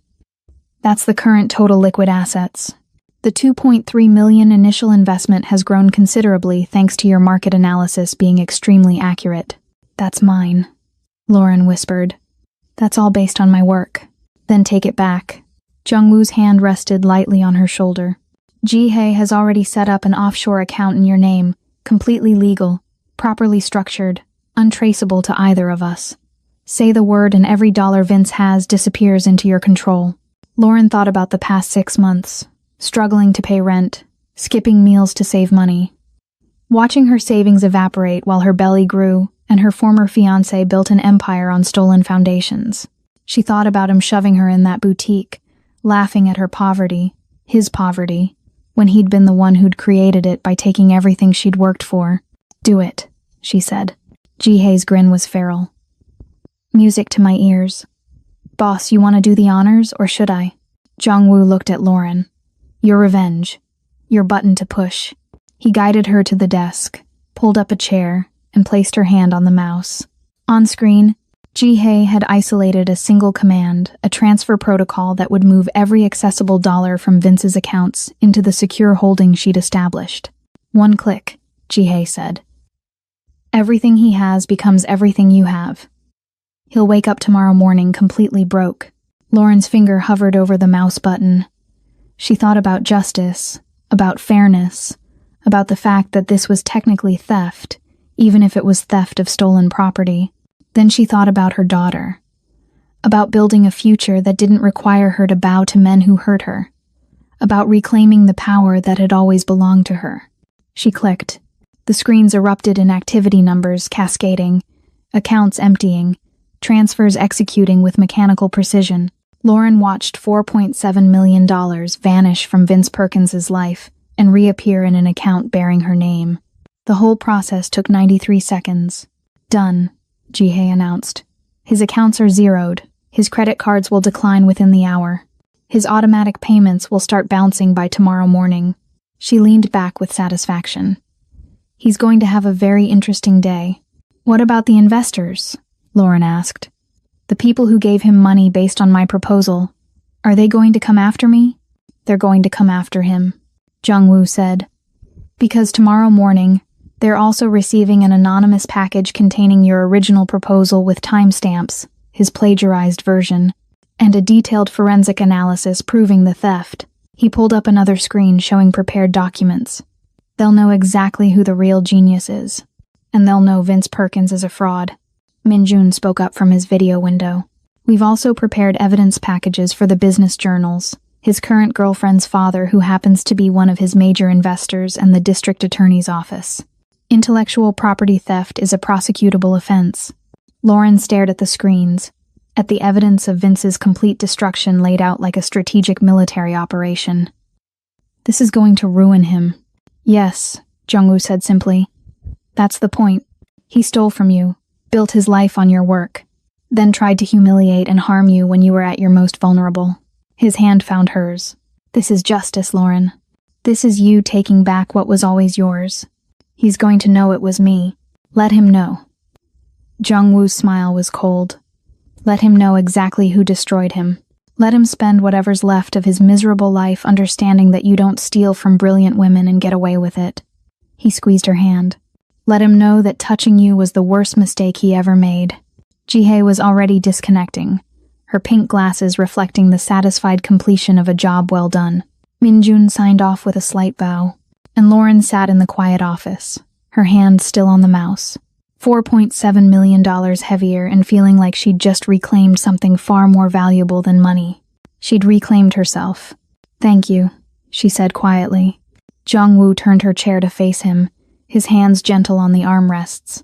"That's the current total liquid assets. The 2.3 million initial investment has grown considerably thanks to your market analysis being extremely accurate." "That's mine," Lauren whispered. "That's all based on my work." "Then take it back." Jung-woo's hand rested lightly on her shoulder. Jihei has already set up an offshore account in your name, completely legal, properly structured, untraceable to either of us. Say the word and every dollar Vince has disappears into your control. Lauren thought about the past 6 months, struggling to pay rent, skipping meals to save money. Watching her savings evaporate while her belly grew and her former fiancé built an empire on stolen foundations. She thought about him shoving her in that boutique, laughing at her poverty, his poverty, when he'd been the one who'd created it by taking everything she'd worked for. "Do it," she said. Jihei's grin was feral. Music to my ears. "Boss, you want to do the honors, or should I?" Jongwoo looked at Lauren. "Your revenge. Your button to push." He guided her to the desk, pulled up a chair, and placed her hand on the mouse. On screen, Jihei had isolated a single command, a transfer protocol that would move every accessible dollar from Vince's accounts into the secure holding she'd established. "One click," Jihei said. "Everything he has becomes everything you have. He'll wake up tomorrow morning completely broke." Lauren's finger hovered over the mouse button. She thought about justice, about fairness, about the fact that this was technically theft, even if it was theft of stolen property. Then she thought about her daughter, about building a future that didn't require her to bow to men who hurt her, about reclaiming the power that had always belonged to her. She clicked. The screens erupted in activity numbers cascading, accounts emptying, transfers executing with mechanical precision. Lauren watched $4.7 million vanish from Vince Perkins's life and reappear in an account bearing her name. The whole process took 93 seconds. "Done," Jihei announced. "His accounts are zeroed. His credit cards will decline within the hour. His automatic payments will start bouncing by tomorrow morning." She leaned back with satisfaction. "He's going to have a very interesting day." "What about the investors?" Lauren asked. "The people who gave him money based on my proposal. Are they going to come after me?" "They're going to come after him," Jongwoo said. "Because tomorrow morning, they're also receiving an anonymous package containing your original proposal with timestamps, his plagiarized version, and a detailed forensic analysis proving the theft." He pulled up another screen showing prepared documents. "They'll know exactly who the real genius is, and they'll know Vince Perkins is a fraud." Minjun spoke up from his video window. "We've also prepared evidence packages for the business journals, his current girlfriend's father who happens to be one of his major investors, and the district attorney's office. Intellectual property theft is a prosecutable offense." Lauren stared at the screens, at the evidence of Vince's complete destruction laid out like a strategic military operation. "This is going to ruin him." "Yes," Jongwoo said simply. "That's the point. He stole from you, built his life on your work, then tried to humiliate and harm you when you were at your most vulnerable." His hand found hers. "This is justice, Lauren. This is you taking back what was always yours. He's going to know it was me. Let him know." Jongwoo's smile was cold. "Let him know exactly who destroyed him. Let him spend whatever's left of his miserable life understanding that you don't steal from brilliant women and get away with it." He squeezed her hand. "Let him know that touching you was the worst mistake he ever made." Jihei was already disconnecting, her pink glasses reflecting the satisfied completion of a job well done. Minjun signed off with a slight bow, and Lauren sat in the quiet office, her hand still on the mouse, $4.7 million heavier and feeling like she'd just reclaimed something far more valuable than money. She'd reclaimed herself. "Thank you," she said quietly. Jongwoo turned her chair to face him, his hands gentle on the armrests.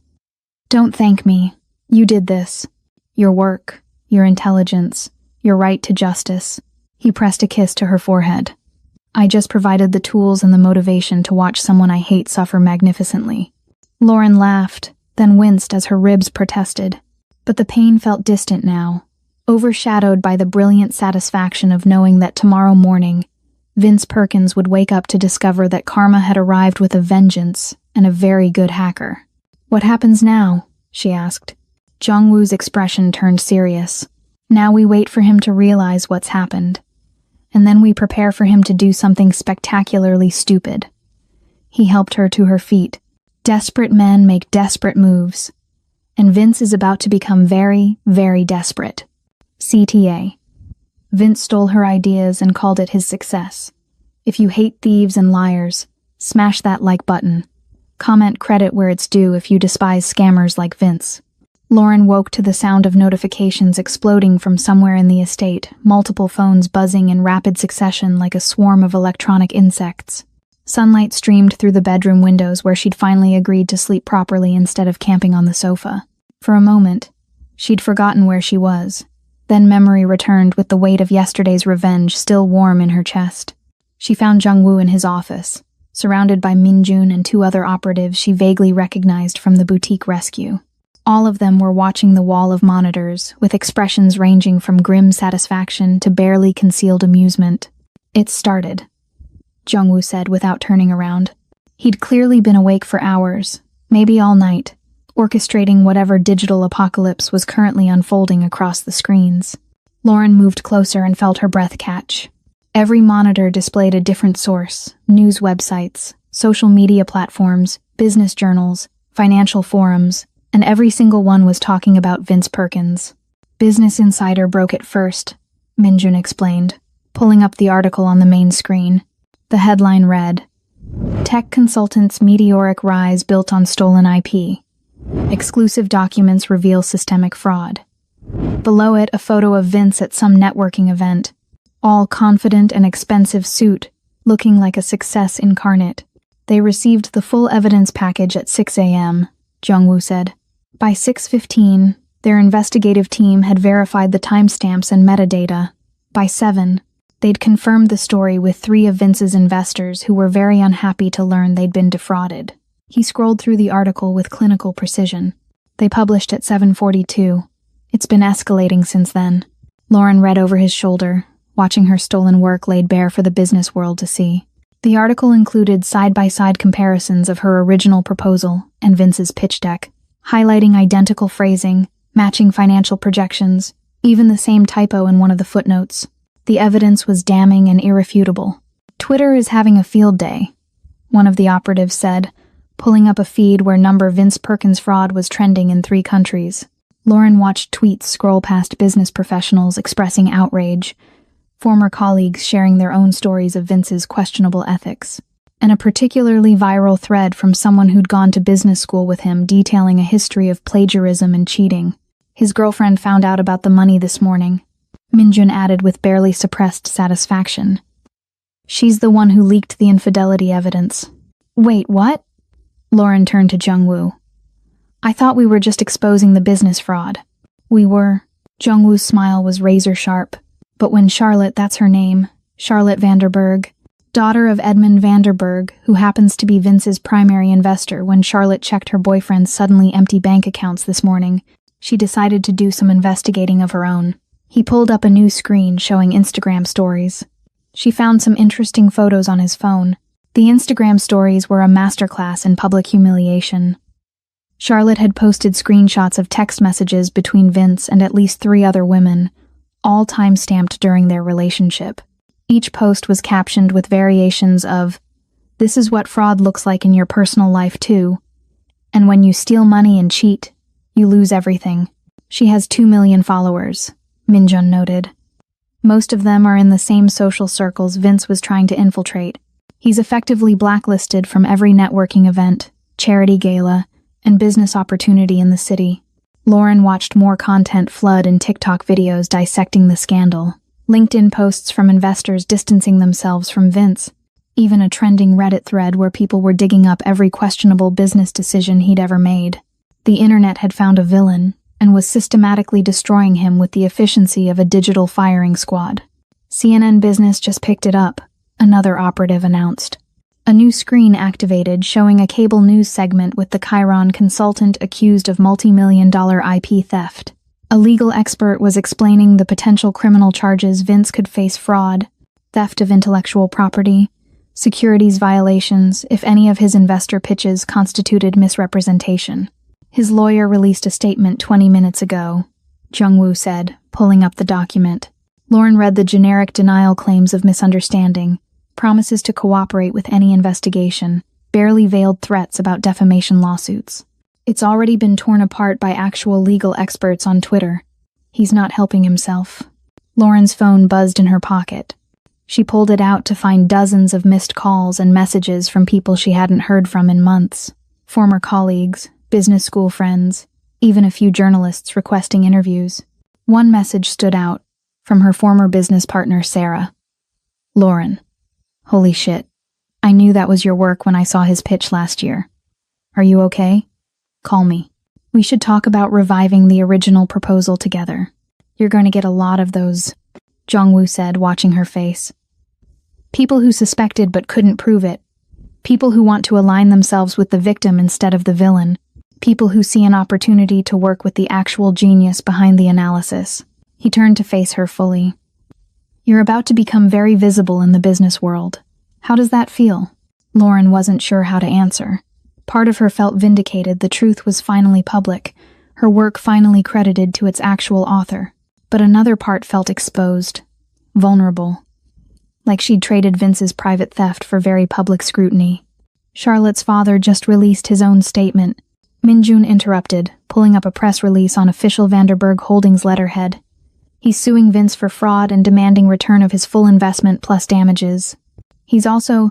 "Don't thank me. You did this. Your work, your intelligence, your right to justice." He pressed a kiss to her forehead. "I just provided the tools and the motivation to watch someone I hate suffer magnificently." Lauren laughed, then winced as her ribs protested. But the pain felt distant now, overshadowed by the brilliant satisfaction of knowing that tomorrow morning, Vince Perkins would wake up to discover that karma had arrived with a vengeance and a very good hacker. "What happens now?" she asked. Jongwoo's expression turned serious. "Now we wait for him to realize what's happened. And then we prepare for him to do something spectacularly stupid." He helped her to her feet. "Desperate men make desperate moves. And Vince is about to become very, very desperate." CTA. Vince stole her ideas and called it his success. If you hate thieves and liars, smash that like button. Comment credit where it's due if you despise scammers like Vince. Lauren woke to the sound of notifications exploding from somewhere in the estate, multiple phones buzzing in rapid succession like a swarm of electronic insects. Sunlight streamed through the bedroom windows where she'd finally agreed to sleep properly instead of camping on the sofa. For a moment, she'd forgotten where she was. Then memory returned with the weight of yesterday's revenge still warm in her chest. She found Jung-woo in his office, surrounded by Min-jun and two other operatives she vaguely recognized from the boutique rescue. All of them were watching the wall of monitors, with expressions ranging from grim satisfaction to barely concealed amusement. "It started," Jung-woo said without turning around. He'd clearly been awake for hours, maybe all night, orchestrating whatever digital apocalypse was currently unfolding across the screens. Lauren moved closer and felt her breath catch. Every monitor displayed a different source: news websites, social media platforms, business journals, financial forums, and every single one was talking about Vince Perkins. Business Insider broke it first, Min-jun explained, pulling up the article on the main screen. The headline read, "Tech Consultants' Meteoric Rise Built on Stolen IP. Exclusive Documents Reveal Systemic Fraud." Below it, a photo of Vince at some networking event, all confident and expensive suit, looking like a success incarnate. "They received the full evidence package at 6 a.m., Jung-woo said. By 6:15, their investigative team had verified the timestamps and metadata. By 7, they'd confirmed the story with 3 of Vince's investors who were very unhappy to learn they'd been defrauded. He scrolled through the article with clinical precision. They published at 7:42. It's been escalating since then. Lauren read over his shoulder, watching her stolen work laid bare for the business world to see. The article included side-by-side comparisons of her original proposal and Vince's pitch deck, highlighting identical phrasing, matching financial projections, even the same typo in one of the footnotes. The evidence was damning and irrefutable. "Twitter is having a field day," one of the operatives said, pulling up a feed where number Vince Perkins fraud was trending in 3 countries. Lauren watched tweets scroll past business professionals expressing outrage, former colleagues sharing their own stories of Vince's questionable ethics, and a particularly viral thread from someone who'd gone to business school with him detailing a history of plagiarism and cheating. His girlfriend found out about the money this morning, Min-jun added with barely suppressed satisfaction. "She's the one who leaked the infidelity evidence." "Wait, what?" Lauren turned to Jung-woo. "I thought we were just exposing the business fraud." "We were." Jung-woo's smile was razor-sharp. "But when Charlotte, that's her name, Charlotte Vanderberg, daughter of Edmund Vanderberg, who happens to be Vince's primary investor, when Charlotte checked her boyfriend's suddenly empty bank accounts this morning, she decided to do some investigating of her own." He pulled up a new screen showing Instagram stories. She found some interesting photos on his phone. The Instagram stories were a masterclass in public humiliation. Charlotte had posted screenshots of text messages between Vince and at least 3 other women, all time-stamped during their relationship. Each post was captioned with variations of, "This is what fraud looks like in your personal life too. And when you steal money and cheat, you lose everything." She has 2 million followers, Min-jun noted. Most of them are in the same social circles Vince was trying to infiltrate. He's effectively blacklisted from every networking event, charity gala, and business opportunity in the city. Lauren watched more content flood in TikTok videos dissecting the scandal, LinkedIn posts from investors distancing themselves from Vince, even a trending Reddit thread where people were digging up every questionable business decision he'd ever made. The internet had found a villain and was systematically destroying him with the efficiency of a digital firing squad. CNN Business just picked it up, another operative announced. A new screen activated showing a cable news segment with the Chiron consultant accused of multi-million-dollar IP theft. A legal expert was explaining the potential criminal charges Vince could face: fraud, theft of intellectual property, securities violations if any of his investor pitches constituted misrepresentation. His lawyer released a statement 20 minutes ago, Jung-woo said, pulling up the document. Lauren read the generic denial claims of misunderstanding, promises to cooperate with any investigation, barely veiled threats about defamation lawsuits. It's already been torn apart by actual legal experts on Twitter. He's not helping himself. Lauren's phone buzzed in her pocket. She pulled it out to find dozens of missed calls and messages from people she hadn't heard from in months. Former colleagues, business school friends, even a few journalists requesting interviews. One message stood out, from her former business partner, Sarah. Lauren. Holy shit. I knew that was your work when I saw his pitch last year. Are you okay? Call me. We should talk about reviving the original proposal together. You're going to get a lot of those, Jongwoo said, watching her face. People who suspected but couldn't prove it. People who want to align themselves with the victim instead of the villain. People who see an opportunity to work with the actual genius behind the analysis. He turned to face her fully. You're about to become very visible in the business world. How does that feel? Lauren wasn't sure how to answer. Part of her felt vindicated. The truth was finally public, her work finally credited to its actual author. But another part felt exposed, vulnerable. Like she'd traded Vince's private theft for very public scrutiny. Charlotte's father just released his own statement. Minjun interrupted, pulling up a press release on official Vanderberg Holdings letterhead. He's suing Vince for fraud and demanding return of his full investment plus damages. He's also...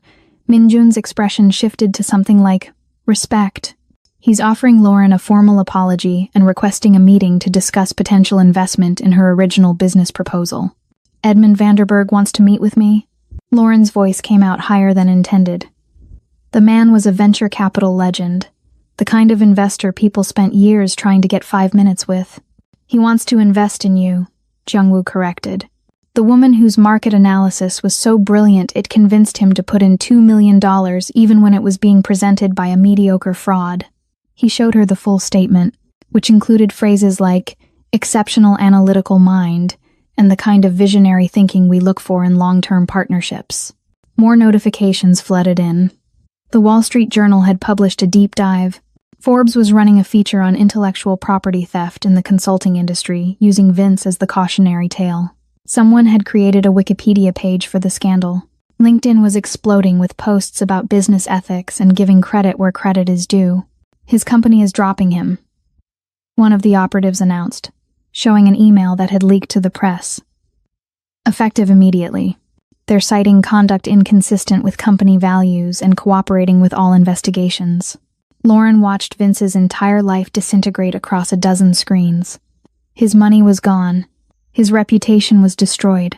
Minjun's expression shifted to something like respect. He's offering Lauren a formal apology and requesting a meeting to discuss potential investment in her original business proposal. Edmund Vanderberg wants to meet with me? Lauren's voice came out higher than intended. The man was a venture capital legend, the kind of investor people spent years trying to get 5 minutes with. He wants to invest in you, Jungwoo corrected. The woman whose market analysis was so brilliant it convinced him to put in $2 million even when it was being presented by a mediocre fraud. He showed her the full statement, which included phrases like exceptional analytical mind and the kind of visionary thinking we look for in long-term partnerships. More notifications flooded in. The Wall Street Journal had published a deep dive. Forbes was running a feature on intellectual property theft in the consulting industry, using Vince as the cautionary tale. Someone had created a Wikipedia page for the scandal. LinkedIn was exploding with posts about business ethics and giving credit where credit is due. His company is dropping him, one of the operatives announced, showing an email that had leaked to the press. Effective immediately. They're citing conduct inconsistent with company values and cooperating with all investigations. Lauren watched Vince's entire life disintegrate across a dozen screens. His money was gone. His reputation was destroyed.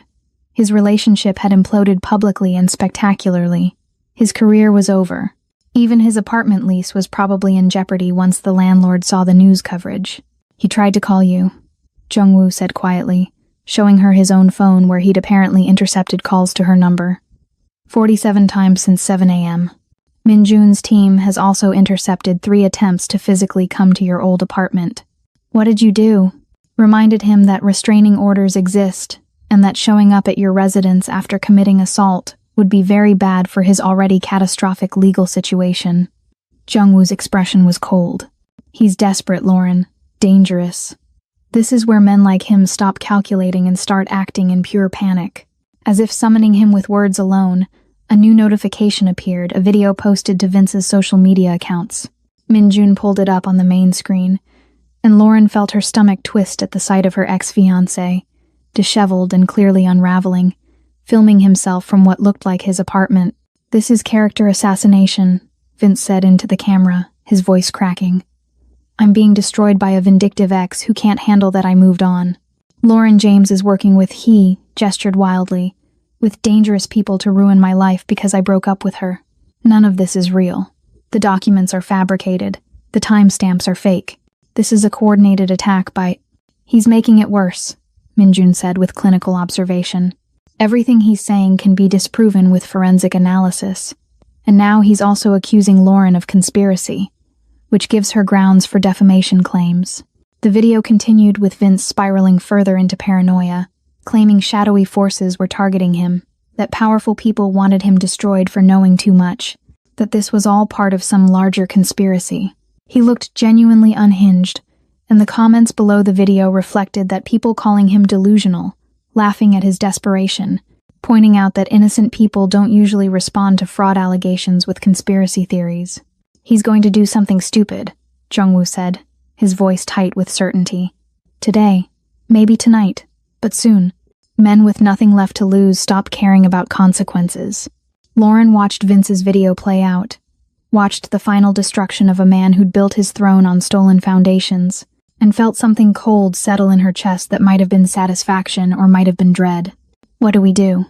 His relationship had imploded publicly and spectacularly. His career was over. Even his apartment lease was probably in jeopardy once the landlord saw the news coverage. He tried to call you, Jungwoo said quietly, showing her his own phone where he'd apparently intercepted calls to her number. 47 times since 7 a.m. Minjun's team has also intercepted 3 attempts to physically come to your old apartment. What did you do? Reminded him that restraining orders exist and that showing up at your residence after committing assault would be very bad for his already catastrophic legal situation. Jungwoo's expression was cold. He's desperate, Lauren. Dangerous. This is where men like him stop calculating and start acting in pure panic. As if summoning him with words alone, a new notification appeared, a video posted to Vince's social media accounts. Minjun pulled it up on the main screen, and Lauren felt her stomach twist at the sight of her ex-fiancé, disheveled and clearly unraveling, filming himself from what looked like his apartment. This is character assassination, Vince said into the camera, his voice cracking. I'm being destroyed by a vindictive ex who can't handle that I moved on. Lauren James is working with he gestured wildly, with dangerous people to ruin my life because I broke up with her. None of this is real. The documents are fabricated. The timestamps are fake. This is a coordinated attack by... He's making it worse, Minjun said with clinical observation. Everything he's saying can be disproven with forensic analysis. And now he's also accusing Lauren of conspiracy, which gives her grounds for defamation claims. The video continued with Vince spiraling further into paranoia, claiming shadowy forces were targeting him, that powerful people wanted him destroyed for knowing too much, that this was all part of some larger conspiracy. He looked genuinely unhinged, and the comments below the video reflected that people calling him delusional, laughing at his desperation, pointing out that innocent people don't usually respond to fraud allegations with conspiracy theories. He's going to do something stupid, Jungwoo said, his voice tight with certainty. Today, maybe tonight, but soon. Men with nothing left to lose stopped caring about consequences. Lauren watched Vince's video play out, watched the final destruction of a man who'd built his throne on stolen foundations, and felt something cold settle in her chest that might have been satisfaction or might have been dread. What do we do?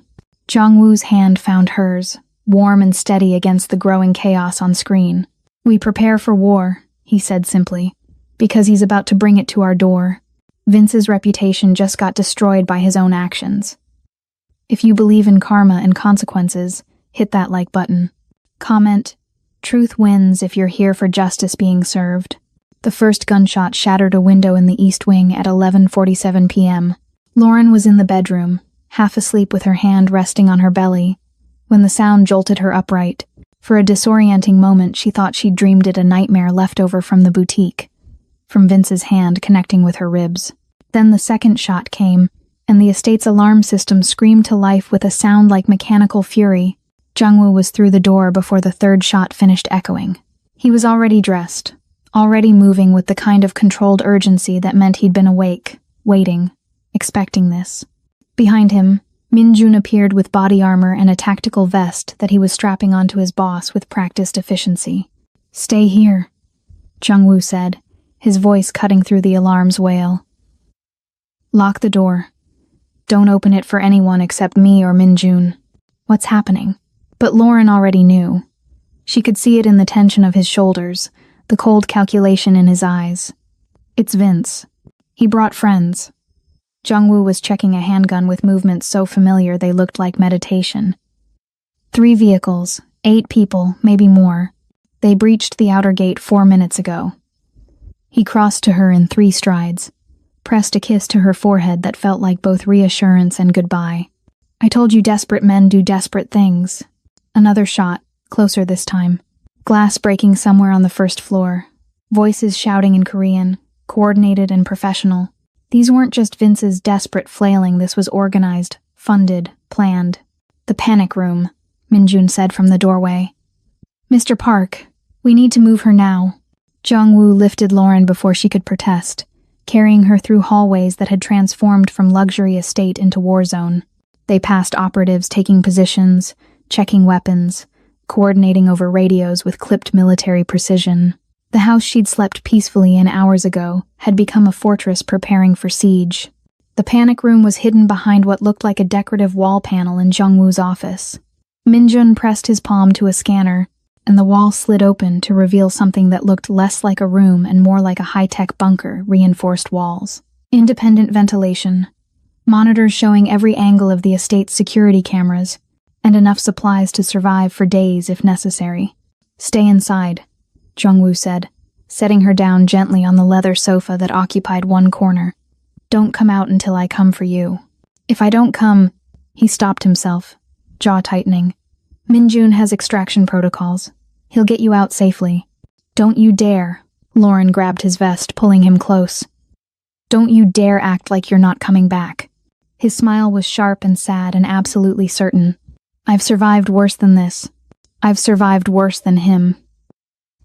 Jong-woo's hand found hers, warm and steady against the growing chaos on screen. We prepare for war, he said simply, because he's about to bring it to our door. Vince's reputation just got destroyed by his own actions. If you believe in karma and consequences, hit that like button. Comment, truth wins if you're here for justice being served. The first gunshot shattered a window in the East Wing at 11:47 p.m. Lauren was in the bedroom, half asleep with her hand resting on her belly, when the sound jolted her upright. For a disorienting moment, she thought she'd dreamed it a nightmare left over from the boutique, from Vince's hand connecting with her ribs. Then the second shot came, and the estate's alarm system screamed to life with a sound like mechanical fury. Jung-woo was through the door before the third shot finished echoing. He was already dressed, already moving with the kind of controlled urgency that meant he'd been awake, waiting, expecting this. Behind him, Min-jun appeared with body armor and a tactical vest that he was strapping onto his boss with practiced efficiency. "Stay here," Jung-woo said, his voice cutting through the alarm's wail. "Lock the door. Don't open it for anyone except me or Min-jun." What's happening? But Lauren already knew. She could see it in the tension of his shoulders, the cold calculation in his eyes. It's Vince. He brought friends. Jung-woo was checking a handgun with movements so familiar they looked like meditation. 3 vehicles, 8 people, maybe more. They breached the outer gate 4 minutes ago. He crossed to her in 3 strides, pressed a kiss to her forehead that felt like both reassurance and goodbye. "I told you desperate men do desperate things." Another shot, closer this time. Glass breaking somewhere on the first floor. Voices shouting in Korean, coordinated and professional. These weren't just Vince's desperate flailing, this was organized, funded, planned. "The panic room," Min-jun said from the doorway. "Mr. Park, we need to move her now." Jung-woo lifted Lauren before she could protest, carrying her through hallways that had transformed from luxury estate into war zone. They passed operatives taking positions, checking weapons, coordinating over radios with clipped military precision. The house she'd slept peacefully in hours ago had become a fortress preparing for siege. The panic room was hidden behind what looked like a decorative wall panel in Jung-woo's office. Min-jun pressed his palm to a scanner, and the wall slid open to reveal something that looked less like a room and more like a high-tech bunker, reinforced walls. Independent ventilation, monitors showing every angle of the estate's security cameras, and enough supplies to survive for days if necessary. "Stay inside," Jung-woo said, setting her down gently on the leather sofa that occupied one corner. "Don't come out until I come for you." "If I don't come..." He stopped himself, jaw tightening. "Min-jun has extraction protocols. He'll get you out safely." "Don't you dare." Lauren grabbed his vest, pulling him close. "Don't you dare act like you're not coming back." His smile was sharp and sad and absolutely certain. "I've survived worse than this. I've survived worse than him."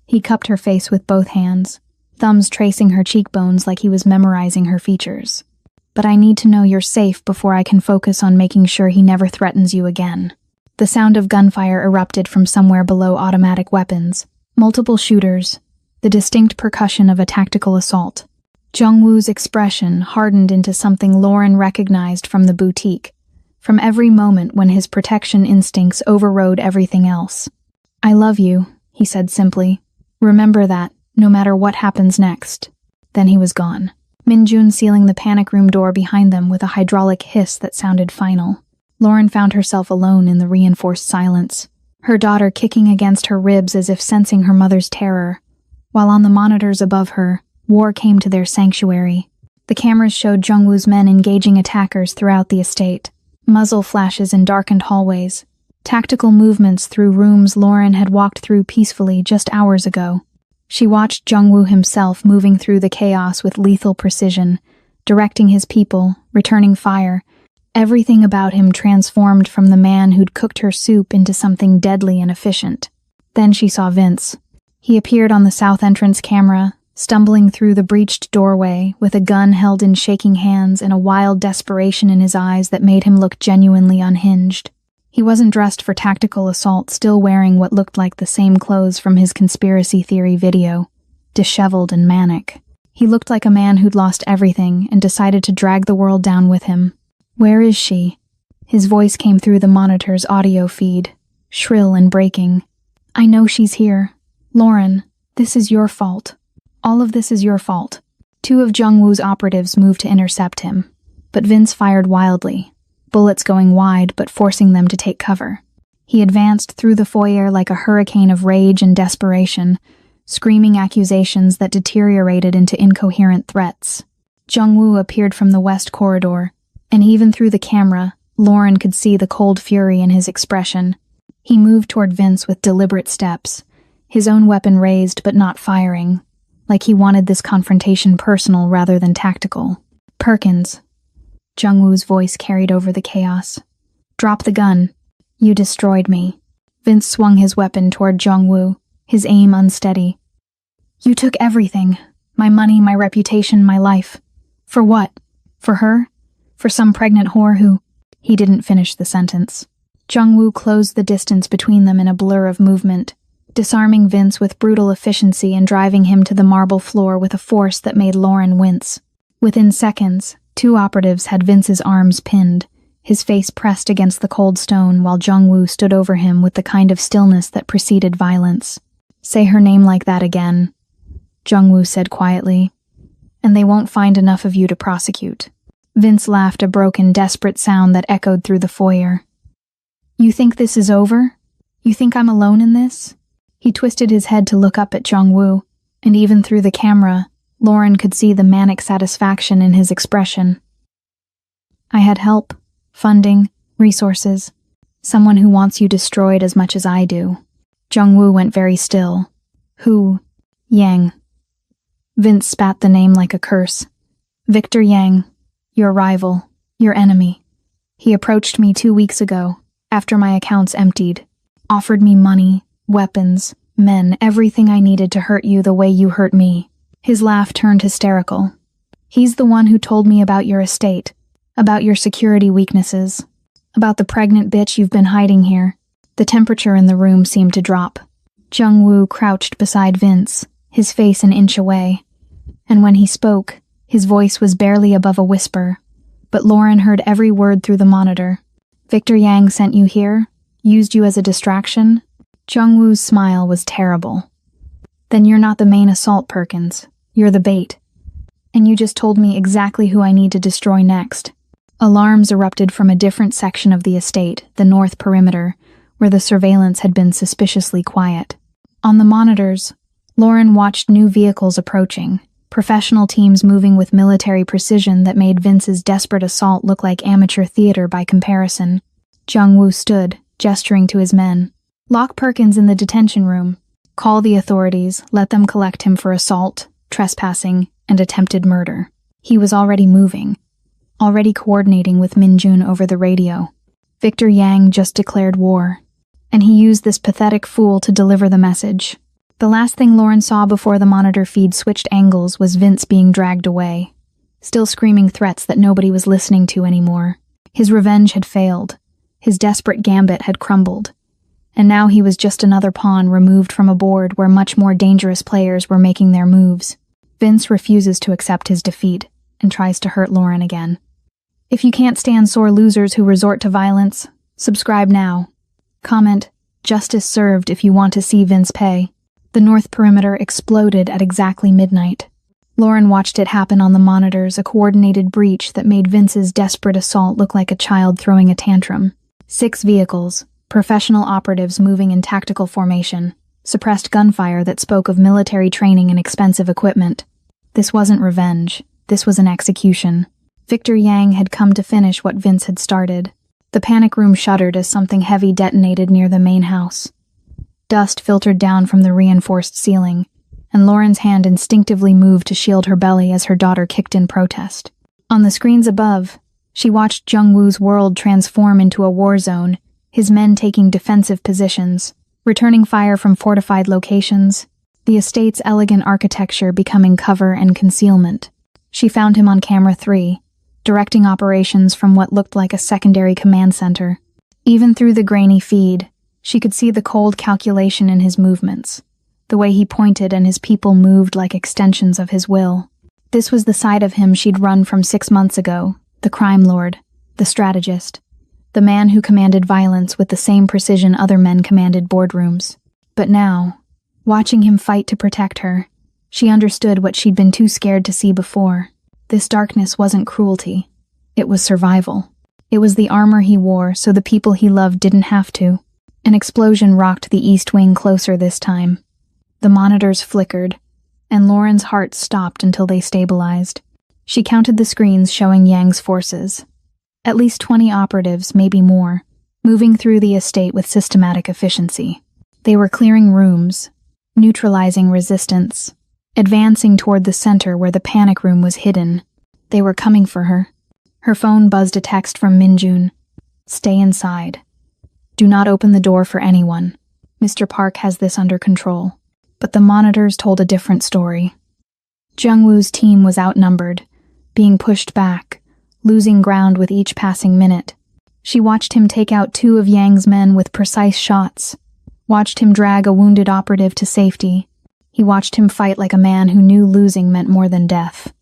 He cupped her face with both hands, thumbs tracing her cheekbones like he was memorizing her features. "But I need to know you're safe before I can focus on making sure he never threatens you again." The sound of gunfire erupted from somewhere below automatic weapons. Multiple shooters, the distinct percussion of a tactical assault. Jung-woo's expression hardened into something Lauren recognized from the boutique, from every moment when his protection instincts overrode everything else. "I love you," he said simply. "Remember that, no matter what happens next." Then he was gone. Min-jun sealing the panic room door behind them with a hydraulic hiss that sounded final. Lauren found herself alone in the reinforced silence, her daughter kicking against her ribs as if sensing her mother's terror, while on the monitors above her, war came to their sanctuary. The cameras showed Jung-woo's men engaging attackers throughout the estate, muzzle flashes in darkened hallways, tactical movements through rooms Lauren had walked through peacefully just hours ago. She watched Jung-woo himself moving through the chaos with lethal precision, directing his people, returning fire. Everything about him transformed from the man who'd cooked her soup into something deadly and efficient. Then she saw Vince. He appeared on the south entrance camera, stumbling through the breached doorway with a gun held in shaking hands and a wild desperation in his eyes that made him look genuinely unhinged. He wasn't dressed for tactical assault, still wearing what looked like the same clothes from his conspiracy theory video, disheveled and manic. He looked like a man who'd lost everything and decided to drag the world down with him. "Where is she?" His voice came through the monitor's audio feed, shrill and breaking. "I know she's here. Lauren, this is your fault. All of this is your fault." Two of Jung-woo's operatives moved to intercept him, but Vince fired wildly, bullets going wide but forcing them to take cover. He advanced through the foyer like a hurricane of rage and desperation, screaming accusations that deteriorated into incoherent threats. Jung-woo appeared from the west corridor, and even through the camera, Lauren could see the cold fury in his expression. He moved toward Vince with deliberate steps, his own weapon raised but not firing, like he wanted this confrontation personal rather than tactical. "Perkins." Jung-woo's voice carried over the chaos. "Drop the gun. You destroyed me." Vince swung his weapon toward Jung-woo, his aim unsteady. "You took everything. My money, my reputation, my life. For what? For her? For some pregnant whore who—" He didn't finish the sentence. Jung-woo closed the distance between them in a blur of movement, disarming Vince with brutal efficiency and driving him to the marble floor with a force that made Lauren wince. Within seconds, two operatives had Vince's arms pinned, his face pressed against the cold stone while Jung-woo stood over him with the kind of stillness that preceded violence. "Say her name like that again," Jung-woo said quietly, "and they won't find enough of you to prosecute." Vince laughed, a broken, desperate sound that echoed through the foyer. "You think this is over? You think I'm alone in this?" He twisted his head to look up at Jung-woo, and even through the camera, Lauren could see the manic satisfaction in his expression. "I had help, funding, resources, someone who wants you destroyed as much as I do." Jung-woo went very still. "Who?" "Yang." Vince spat the name like a curse. "Victor Yang, your rival, your enemy. He approached me 2 weeks ago, after my accounts emptied, offered me money, weapons, men, everything I needed to hurt you the way you hurt me." His laugh turned hysterical. "He's the one who told me about your estate, about your security weaknesses, about the pregnant bitch you've been hiding here." The temperature in the room seemed to drop. Jung-woo crouched beside Vince, his face an inch away, and when he spoke, his voice was barely above a whisper, but Lauren heard every word through the monitor. "Victor Yang sent you here? Used you as a distraction?" Jung-woo's smile was terrible. "Then you're not the main assault, Perkins. You're the bait. And you just told me exactly who I need to destroy next." Alarms erupted from a different section of the estate, the north perimeter, where the surveillance had been suspiciously quiet. On the monitors, Lauren watched new vehicles approaching, professional teams moving with military precision that made Vince's desperate assault look like amateur theater by comparison. Jung-woo stood, gesturing to his men. "Lock Perkins in the detention room. Call the authorities, let them collect him for assault, trespassing, and attempted murder." He was already moving, already coordinating with Min-jun over the radio. Victor Yang just declared war, and he used this pathetic fool to deliver the message. The last thing Lauren saw before the monitor feed switched angles was Vince being dragged away, still screaming threats that nobody was listening to anymore. His revenge had failed. His desperate gambit had crumbled. And now he was just another pawn removed from a board where much more dangerous players were making their moves. Vince refuses to accept his defeat and tries to hurt Lauren again. If you can't stand sore losers who resort to violence, subscribe now. Comment, "Justice served" if you want to see Vince pay. The north perimeter exploded at exactly midnight. Lauren watched it happen on the monitors, a coordinated breach that made Vince's desperate assault look like a child throwing a tantrum. 6 vehicles, professional operatives moving in tactical formation, suppressed gunfire that spoke of military training and expensive equipment. This wasn't revenge. This was an execution. Victor Yang had come to finish what Vince had started. The panic room shuddered as something heavy detonated near the main house. Dust filtered down from the reinforced ceiling, and Lauren's hand instinctively moved to shield her belly as her daughter kicked in protest. On the screens above, she watched Jung-woo's world transform into a war zone, his men taking defensive positions, returning fire from fortified locations, the estate's elegant architecture becoming cover and concealment. She found him on camera 3, directing operations from what looked like a secondary command center. Even through the grainy feed, she could see the cold calculation in his movements, the way he pointed and his people moved like extensions of his will. This was the side of him she'd run from 6 months ago, the crime lord, the strategist, the man who commanded violence with the same precision other men commanded boardrooms. But now, watching him fight to protect her, she understood what she'd been too scared to see before. This darkness wasn't cruelty. It was survival. It was the armor he wore so the people he loved didn't have to. An explosion rocked the east wing closer this time. The monitors flickered, and Lauren's heart stopped until they stabilized. She counted the screens showing Yang's forces. At least 20 operatives, maybe more, moving through the estate with systematic efficiency. They were clearing rooms, neutralizing resistance, advancing toward the center where the panic room was hidden. They were coming for her. Her phone buzzed a text from Minjun. "Stay inside. Do not open the door for anyone. Mr. Park has this under control." But the monitors told a different story. Jungwoo's team was outnumbered, being pushed back, losing ground with each passing minute. She watched him take out 2 of Yang's men with precise shots, watched him drag a wounded operative to safety. He watched him fight like a man who knew losing meant more than death.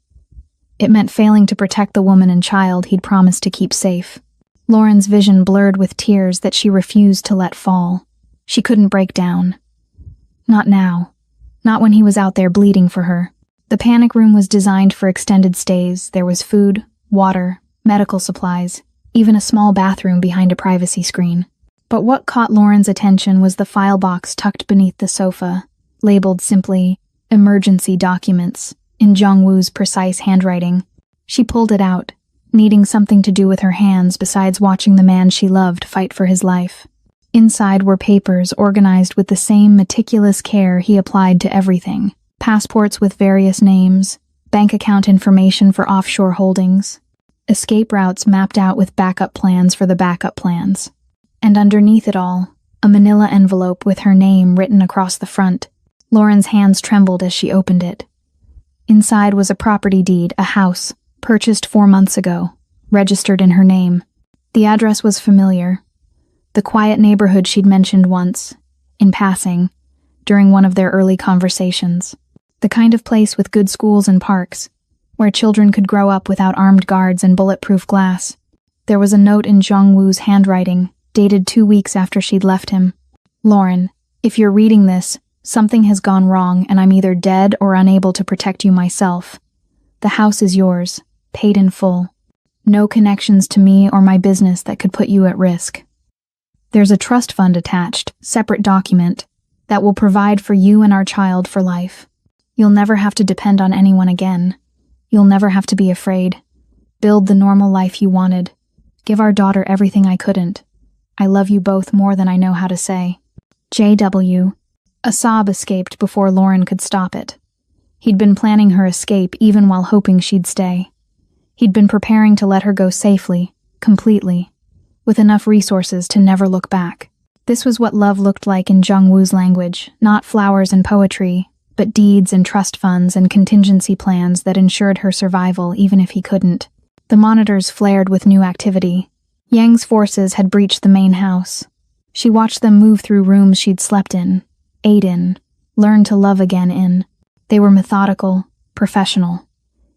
It meant failing to protect the woman and child he'd promised to keep safe. Lauren's vision blurred with tears that she refused to let fall. She couldn't break down. Not now. Not when he was out there bleeding for her. The panic room was designed for extended stays. There was food, water, medical supplies, even a small bathroom behind a privacy screen. But what caught Lauren's attention was the file box tucked beneath the sofa, labeled simply, "Emergency Documents," in Jungwoo's precise handwriting. She pulled it out, needing something to do with her hands besides watching the man she loved fight for his life. Inside were papers organized with the same meticulous care he applied to everything. Passports with various names, bank account information for offshore holdings, escape routes mapped out with backup plans for the backup plans. And underneath it all, a manila envelope with her name written across the front. Lauren's hands trembled as she opened it. Inside was a property deed, a house, purchased 4 months ago, registered in her name. The address was familiar. The quiet neighborhood she'd mentioned once, in passing, during one of their early conversations. The kind of place with good schools and parks, where children could grow up without armed guards and bulletproof glass. There was a note in Jungwoo's handwriting, dated 2 weeks after she'd left him. "Lauren, if you're reading this, something has gone wrong and I'm either dead or unable to protect you myself. The house is yours, paid in full. No connections to me or my business that could put you at risk. There's a trust fund attached, separate document, that will provide for you and our child for life. You'll never have to depend on anyone again. You'll never have to be afraid. Build the normal life you wanted. Give our daughter everything I couldn't. I love you both more than I know how to say. J.W." A sob escaped before Lauren could stop it. He'd been planning her escape even while hoping she'd stay. He'd been preparing to let her go safely, completely, with enough resources to never look back. This was what love looked like in Jungwoo's language, not flowers and poetry, but deeds and trust funds and contingency plans that ensured her survival even if he couldn't. The monitors flared with new activity. Yang's forces had breached the main house. She watched them move through rooms she'd slept in, ate in, learned to love again in. They were methodical, professional,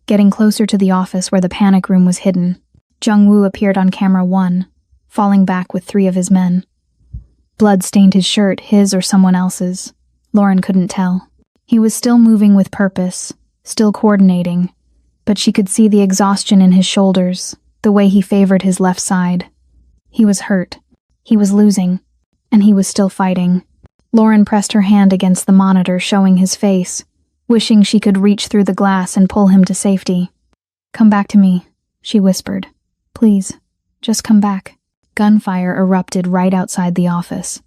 getting closer to the office where the panic room was hidden. Jungwoo appeared on camera 1, falling back with 3 of his men. Blood stained his shirt, his or someone else's. Lauren couldn't tell. He was still moving with purpose, still coordinating, but she could see the exhaustion in his shoulders, the way he favored his left side. He was hurt. He was losing. And he was still fighting. Lauren pressed her hand against the monitor, showing his face, wishing she could reach through the glass and pull him to safety. "Come back to me," she whispered. "Please, just come back." Gunfire erupted right outside the office.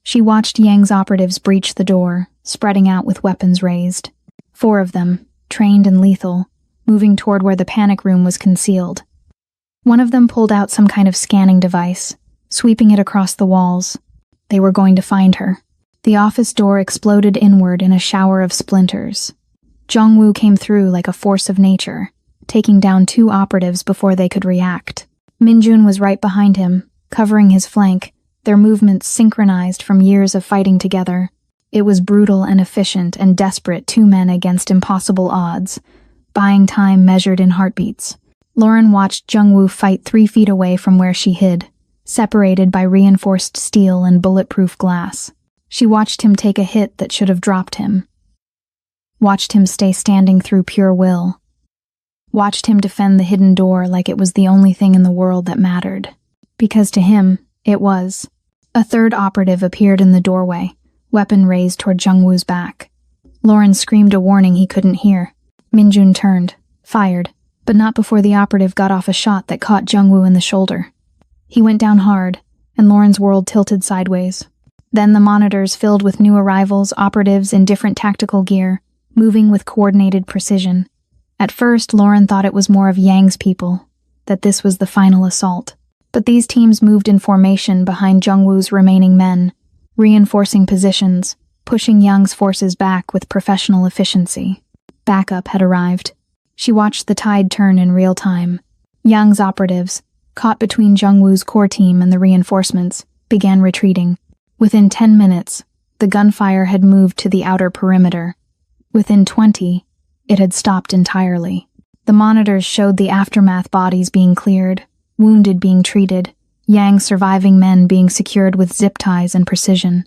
She watched Yang's operatives breach the door, spreading out with weapons raised. 4 of them, trained and lethal, moving toward where the panic room was concealed. One of them pulled out some kind of scanning device, sweeping it across the walls. They were going to find her. The office door exploded inward in a shower of splinters. Jung-woo came through like a force of nature, taking down 2 operatives before they could react. Minjun was right behind him, covering his flank, their movements synchronized from years of fighting together. It was brutal and efficient and desperate, 2 men against impossible odds, buying time measured in heartbeats. Lauren watched Jung-woo fight 3 feet away from where she hid, separated by reinforced steel and bulletproof glass. She watched him take a hit that should have dropped him. Watched him stay standing through pure will. Watched him defend the hidden door like it was the only thing in the world that mattered. Because to him, it was. A 3rd operative appeared in the doorway, weapon raised toward Jung-woo's back. Lauren screamed a warning he couldn't hear. Minjun turned, fired, but not before the operative got off a shot that caught Jung-woo in the shoulder. He went down hard, and Lauren's world tilted sideways. Then the monitors filled with new arrivals, operatives in different tactical gear, moving with coordinated precision. At first, Lauren thought it was more of Yang's people, that this was the final assault. But these teams moved in formation behind Jung-woo's remaining men, reinforcing positions, pushing Yang's forces back with professional efficiency. Backup had arrived. She watched the tide turn in real time. Yang's operatives, caught between Jung-woo's core team and the reinforcements, began retreating. Within 10 minutes, the gunfire had moved to the outer perimeter. Within 20, it had stopped entirely. The monitors showed the aftermath, bodies being cleared, wounded being treated, Yang's surviving men being secured with zip ties and precision.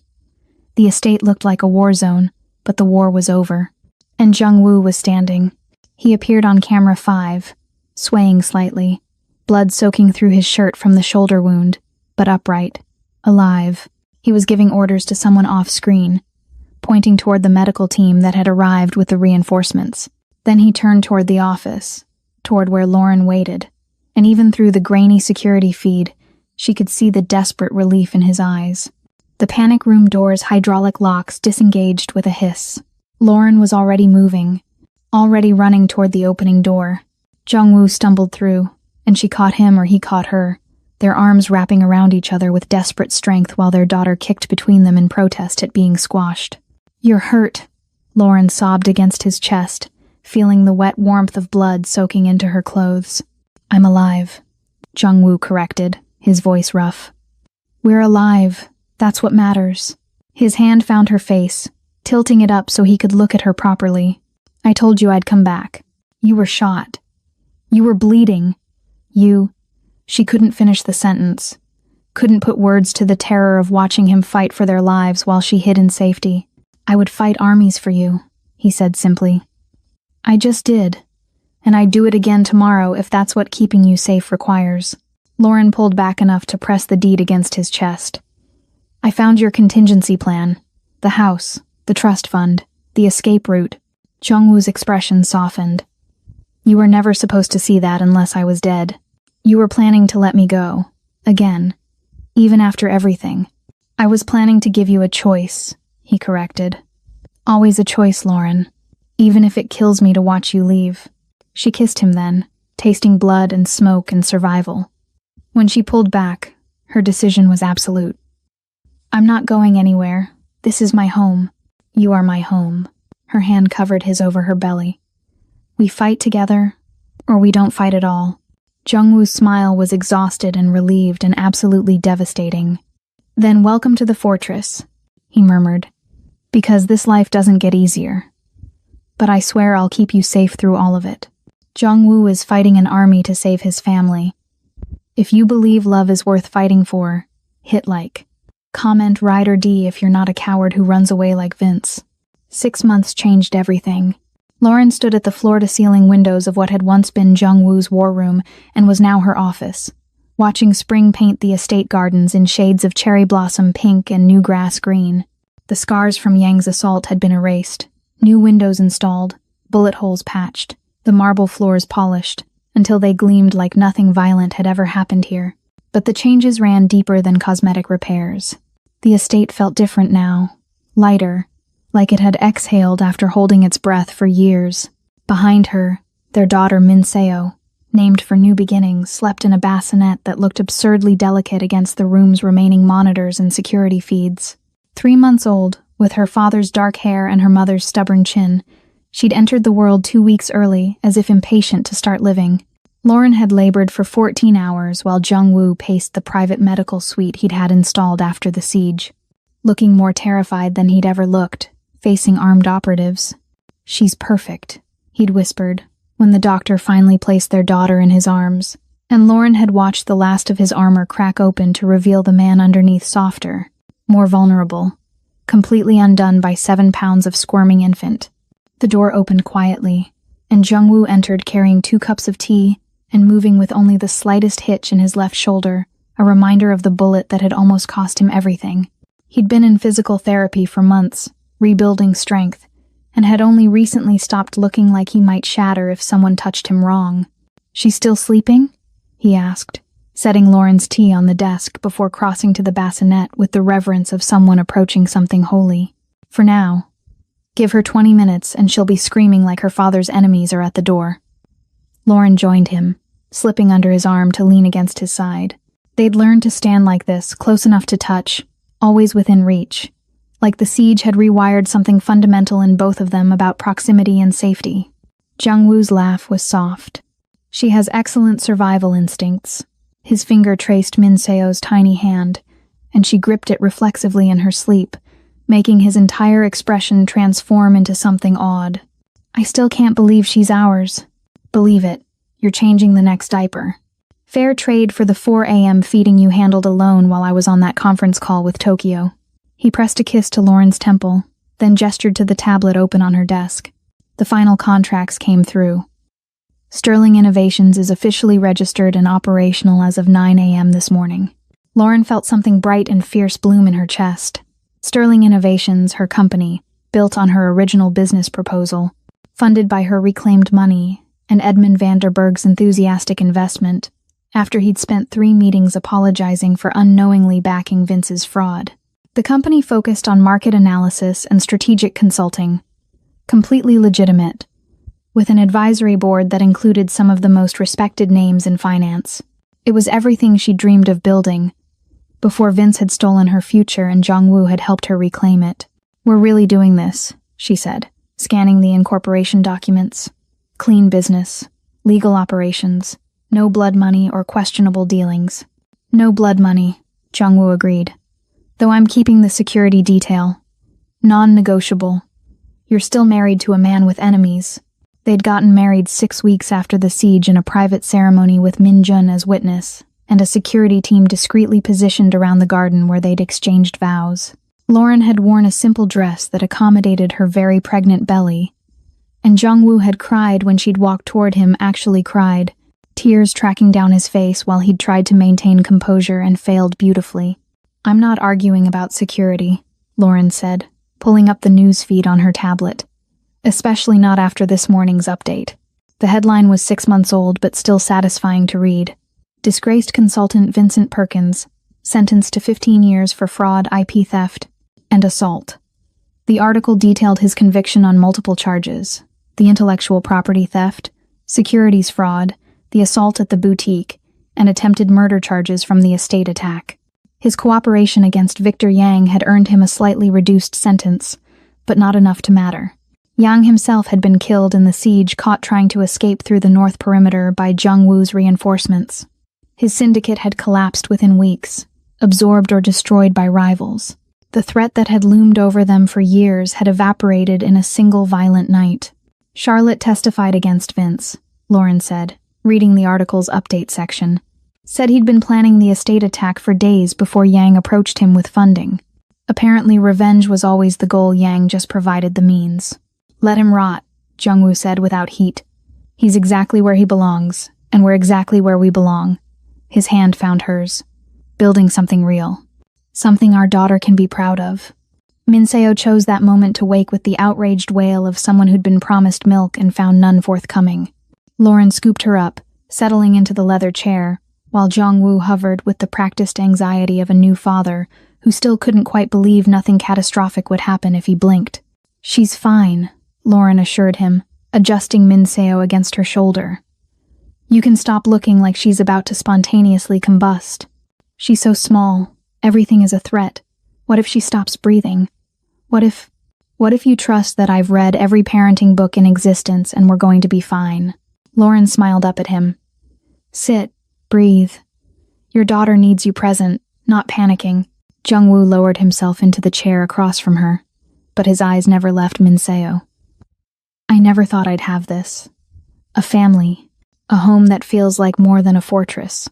The estate looked like a war zone, but the war was over. And Jung-woo was standing. He appeared on camera 5, swaying slightly, blood soaking through his shirt from the shoulder wound, but upright, alive. He was giving orders to someone off-screen, pointing toward the medical team that had arrived with the reinforcements. Then he turned toward the office, toward where Lauren waited, and even through the grainy security feed, she could see the desperate relief in his eyes. The panic room door's hydraulic locks disengaged with a hiss. Lauren was already moving, already running toward the opening door. Jung-woo stumbled through, and she caught him or he caught her, their arms wrapping around each other with desperate strength while their daughter kicked between them in protest at being squashed. "You're hurt," Lauren sobbed against his chest, feeling the wet warmth of blood soaking into her clothes. "I'm alive," Jung-woo corrected, his voice rough. "We're alive. That's what matters." His hand found her face, tilting it up so he could look at her properly. "I told you I'd come back. You were shot. You were bleeding. You..." She couldn't finish the sentence, couldn't put words to the terror of watching him fight for their lives while she hid in safety. "I would fight armies for you," he said simply. "I just did, and I'd do it again tomorrow if that's what keeping you safe requires." Lauren pulled back enough to press the deed against his chest. "I found your contingency plan. The house, the trust fund, the escape route." Jung-woo's expression softened. "You were never supposed to see that unless I was dead. You were planning to let me go. Again. Even after everything. I was planning to give you a choice," he corrected. "Always a choice, Lauren. Even if it kills me to watch you leave." She kissed him then, tasting blood and smoke and survival. When she pulled back, her decision was absolute. "I'm not going anywhere. This is my home. You are my home." Her hand covered his over her belly. "We fight together, or we don't fight at all." Jung-woo's smile was exhausted and relieved and absolutely devastating. "Then welcome to the fortress," he murmured, "because this life doesn't get easier. But I swear I'll keep you safe through all of it." Jung-woo is fighting an army to save his family. If you believe love is worth fighting for, hit like. Comment ride or D if you're not a coward who runs away like Vince. 6 months changed everything. Lauren stood at the floor-to-ceiling windows of what had once been Jung-woo's war room and was now her office, watching spring paint the estate gardens in shades of cherry blossom pink and new grass green. The scars from Yang's assault had been erased, new windows installed, bullet holes patched, the marble floors polished, until they gleamed like nothing violent had ever happened here. But the changes ran deeper than cosmetic repairs. The estate felt different now, lighter, like it had exhaled after holding its breath for years. Behind her, their daughter Min-seo, named for new beginnings, slept in a bassinet that looked absurdly delicate against the room's remaining monitors and security feeds. 3 months old, With her father's dark hair and her mother's stubborn chin, she'd entered the world 2 weeks early, as if impatient to start living. Lauren had labored for 14 hours while Jung-woo paced the private medical suite he'd had installed after the siege, looking more terrified than he'd ever looked, facing armed operatives. "She's perfect," he'd whispered, when the doctor finally placed their daughter in his arms, and Lauren had watched the last of his armor crack open to reveal the man underneath softer, more vulnerable, completely undone by 7 pounds of squirming infant. The door opened quietly, and Jung-woo entered carrying 2 cups of tea and moving with only the slightest hitch in his left shoulder, a reminder of the bullet that had almost cost him everything. He'd been in physical therapy for months, rebuilding strength, and had only recently stopped looking like he might shatter if someone touched him wrong. "She's still sleeping?" he asked, setting Lauren's tea on the desk before crossing to the bassinet with the reverence of someone approaching something holy. "For now. Give her 20 minutes and she'll be screaming like her father's enemies are at the door." Lauren joined him, slipping under his arm to lean against his side. They'd learned to stand like this, close enough to touch, always within reach, like the siege had rewired something fundamental in both of them about proximity and safety. Jung-woo's laugh was soft. "She has excellent survival instincts." His finger traced Min Seo's tiny hand, and she gripped it reflexively in her sleep, making his entire expression transform into something odd. "I still can't believe she's ours." "Believe it. You're changing the next diaper. Fair trade for the 4 a.m. feeding you handled alone while I was on that conference call with Tokyo." He pressed a kiss to Lauren's temple, then gestured to the tablet open on her desk. The final contracts came through. Sterling Innovations is officially registered and operational as of 9 a.m. this morning. Lauren felt something bright and fierce bloom in her chest. Sterling Innovations, her company, built on her original business proposal, funded by her reclaimed money and Edmund Vanderberg's enthusiastic investment, after he'd spent 3 meetings apologizing for unknowingly backing Vince's fraud. The company focused on market analysis and strategic consulting, completely legitimate, with an advisory board that included some of the most respected names in finance. It was everything she dreamed of building, before Vince had stolen her future and Jung-woo had helped her reclaim it. "We're really doing this," she said, scanning the incorporation documents. "Clean business, legal operations, no blood money or questionable dealings." "No blood money," Jung-woo agreed. "Though I'm keeping the security detail. Non-negotiable. You're still married to a man with enemies." They'd gotten married 6 weeks after the siege in a private ceremony with Min Jun as witness, and a security team discreetly positioned around the garden where they'd exchanged vows. Lauren had worn a simple dress that accommodated her very pregnant belly, and Jung-woo had cried when she'd walked toward him, actually cried, tears tracking down his face while he'd tried to maintain composure and failed beautifully. "I'm not arguing about security," Lauren said, pulling up the news feed on her tablet. "Especially not after this morning's update." The headline was 6 months old but still satisfying to read. "Disgraced consultant Vincent Perkins, sentenced to 15 years for fraud, IP theft, and assault." The article detailed his conviction on multiple charges: the intellectual property theft, securities fraud, the assault at the boutique, and attempted murder charges from the estate attack. His cooperation against Victor Yang had earned him a slightly reduced sentence, but not enough to matter. Yang himself had been killed in the siege, caught trying to escape through the north perimeter by Jung-woo's reinforcements. His syndicate had collapsed within weeks, absorbed or destroyed by rivals. The threat that had loomed over them for years had evaporated in a single violent night. "Charlotte testified against Vince," Lauren said, reading the article's update section. "Said he'd been planning the estate attack for days before Yang approached him with funding. Apparently revenge was always the goal, Yang just provided the means." "Let him rot," Jung-woo said without heat. "He's exactly where he belongs, and we're exactly where we belong." His hand found hers. "Building something real. Something our daughter can be proud of." Min Seo chose that moment to wake with the outraged wail of someone who'd been promised milk and found none forthcoming. Lauren scooped her up, settling into the leather chair, while Jung-woo hovered with the practiced anxiety of a new father who still couldn't quite believe nothing catastrophic would happen if he blinked. "She's fine," Lauren assured him, adjusting Min Seo against her shoulder. "You can stop looking like she's about to spontaneously combust. She's so small. Everything is a threat. What if she stops breathing? What if you trust that I've read every parenting book in existence and we're going to be fine? Lauren smiled up at him. Sit, breathe. Your daughter needs you present, not panicking. Jungwoo lowered himself into the chair across from her, but his eyes never left Minseo. I never thought I'd have this. A family, a home that feels like more than a fortress.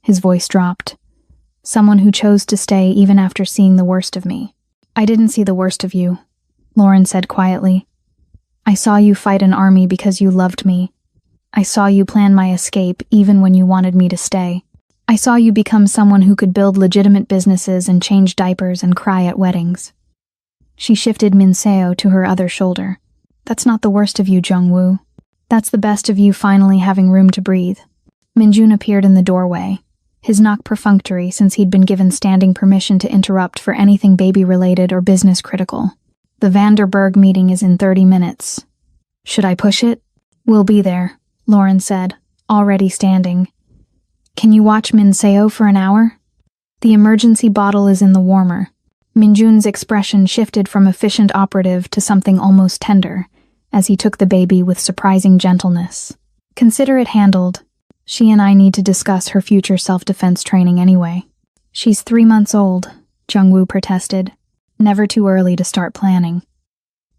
His voice dropped. Someone who chose to stay even after seeing the worst of me. I didn't see the worst of you, Lauren said quietly. I saw you fight an army because you loved me. I saw you plan my escape even when you wanted me to stay. I saw you become someone who could build legitimate businesses and change diapers and cry at weddings. She shifted Minseo to her other shoulder. That's not the worst of you, Jungwoo. That's the best of you finally having room to breathe. Minjun appeared in the doorway, his knock perfunctory since he'd been given standing permission to interrupt for anything baby-related or business-critical. The Vanderberg meeting is in 30 minutes. Should I push it? We'll be there, Lauren said, already standing. Can you watch Minseo for an hour? The emergency bottle is in the warmer. Minjun's expression shifted from efficient operative to something almost tender, as he took the baby with surprising gentleness. Consider it handled. She and I need to discuss her future self-defense training anyway. She's 3 months old, Jungwoo protested. Never too early to start planning.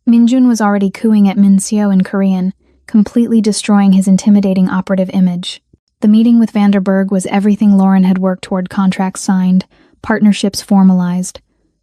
Minjun was already cooing at Minseo in Korean, completely destroying his intimidating operative image. The meeting with Vanderberg was everything Lauren had worked toward: contracts signed, partnerships formalized,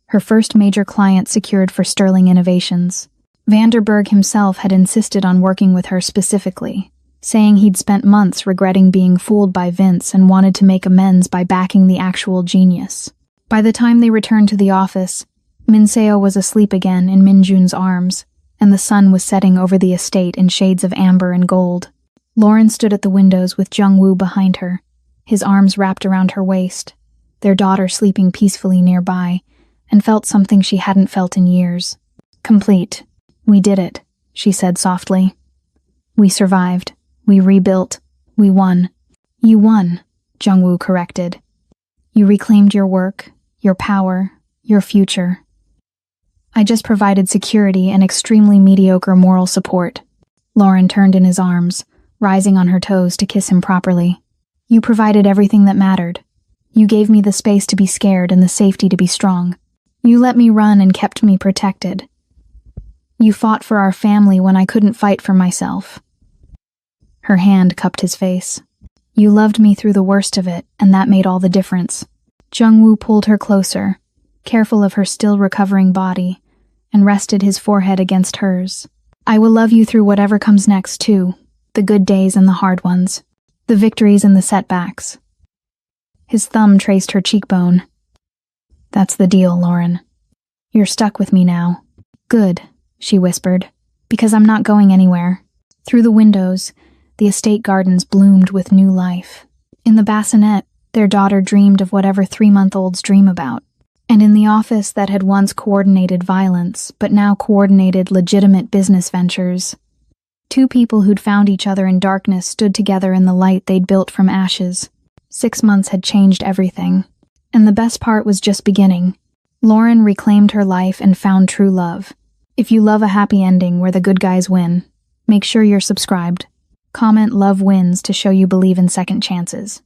her first major client secured for Sterling Innovations. Vanderberg himself had insisted on working with her specifically, saying he'd spent months regretting being fooled by Vince and wanted to make amends by backing the actual genius. By the time they returned to the office, Minseo was asleep again in Minjun's arms, and the sun was setting over the estate in shades of amber and gold. Lauren stood at the windows with Jungwoo behind her, his arms wrapped around her waist, their daughter sleeping peacefully nearby, and felt something she hadn't felt in years. Complete. We did it, she said softly. We survived. We rebuilt. We won. You won, Jungwoo corrected. You reclaimed your work, your power, your future. I just provided security and extremely mediocre moral support. Lauren turned in his arms, rising on her toes to kiss him properly. You provided everything that mattered. You gave me the space to be scared and the safety to be strong. You let me run and kept me protected. You fought for our family when I couldn't fight for myself. Her hand cupped his face. You loved me through the worst of it, and that made all the difference. Jungwoo pulled her closer, careful of her still recovering body, and rested his forehead against hers. I will love you through whatever comes next, too. The good days and the hard ones. The victories and the setbacks. His thumb traced her cheekbone. That's the deal, Lauren. You're stuck with me now. Good, she whispered, because I'm not going anywhere. Through the windows, the estate gardens bloomed with new life. In the bassinet, their daughter dreamed of whatever 3-month-olds dream about. And in the office that had once coordinated violence, but now coordinated legitimate business ventures, 2 people who'd found each other in darkness stood together in the light they'd built from ashes. 6 months had changed everything. And the best part was just beginning. Lauren reclaimed her life and found true love. If you love a happy ending where the good guys win, make sure you're subscribed. Comment "Love Wins" to show you believe in second chances.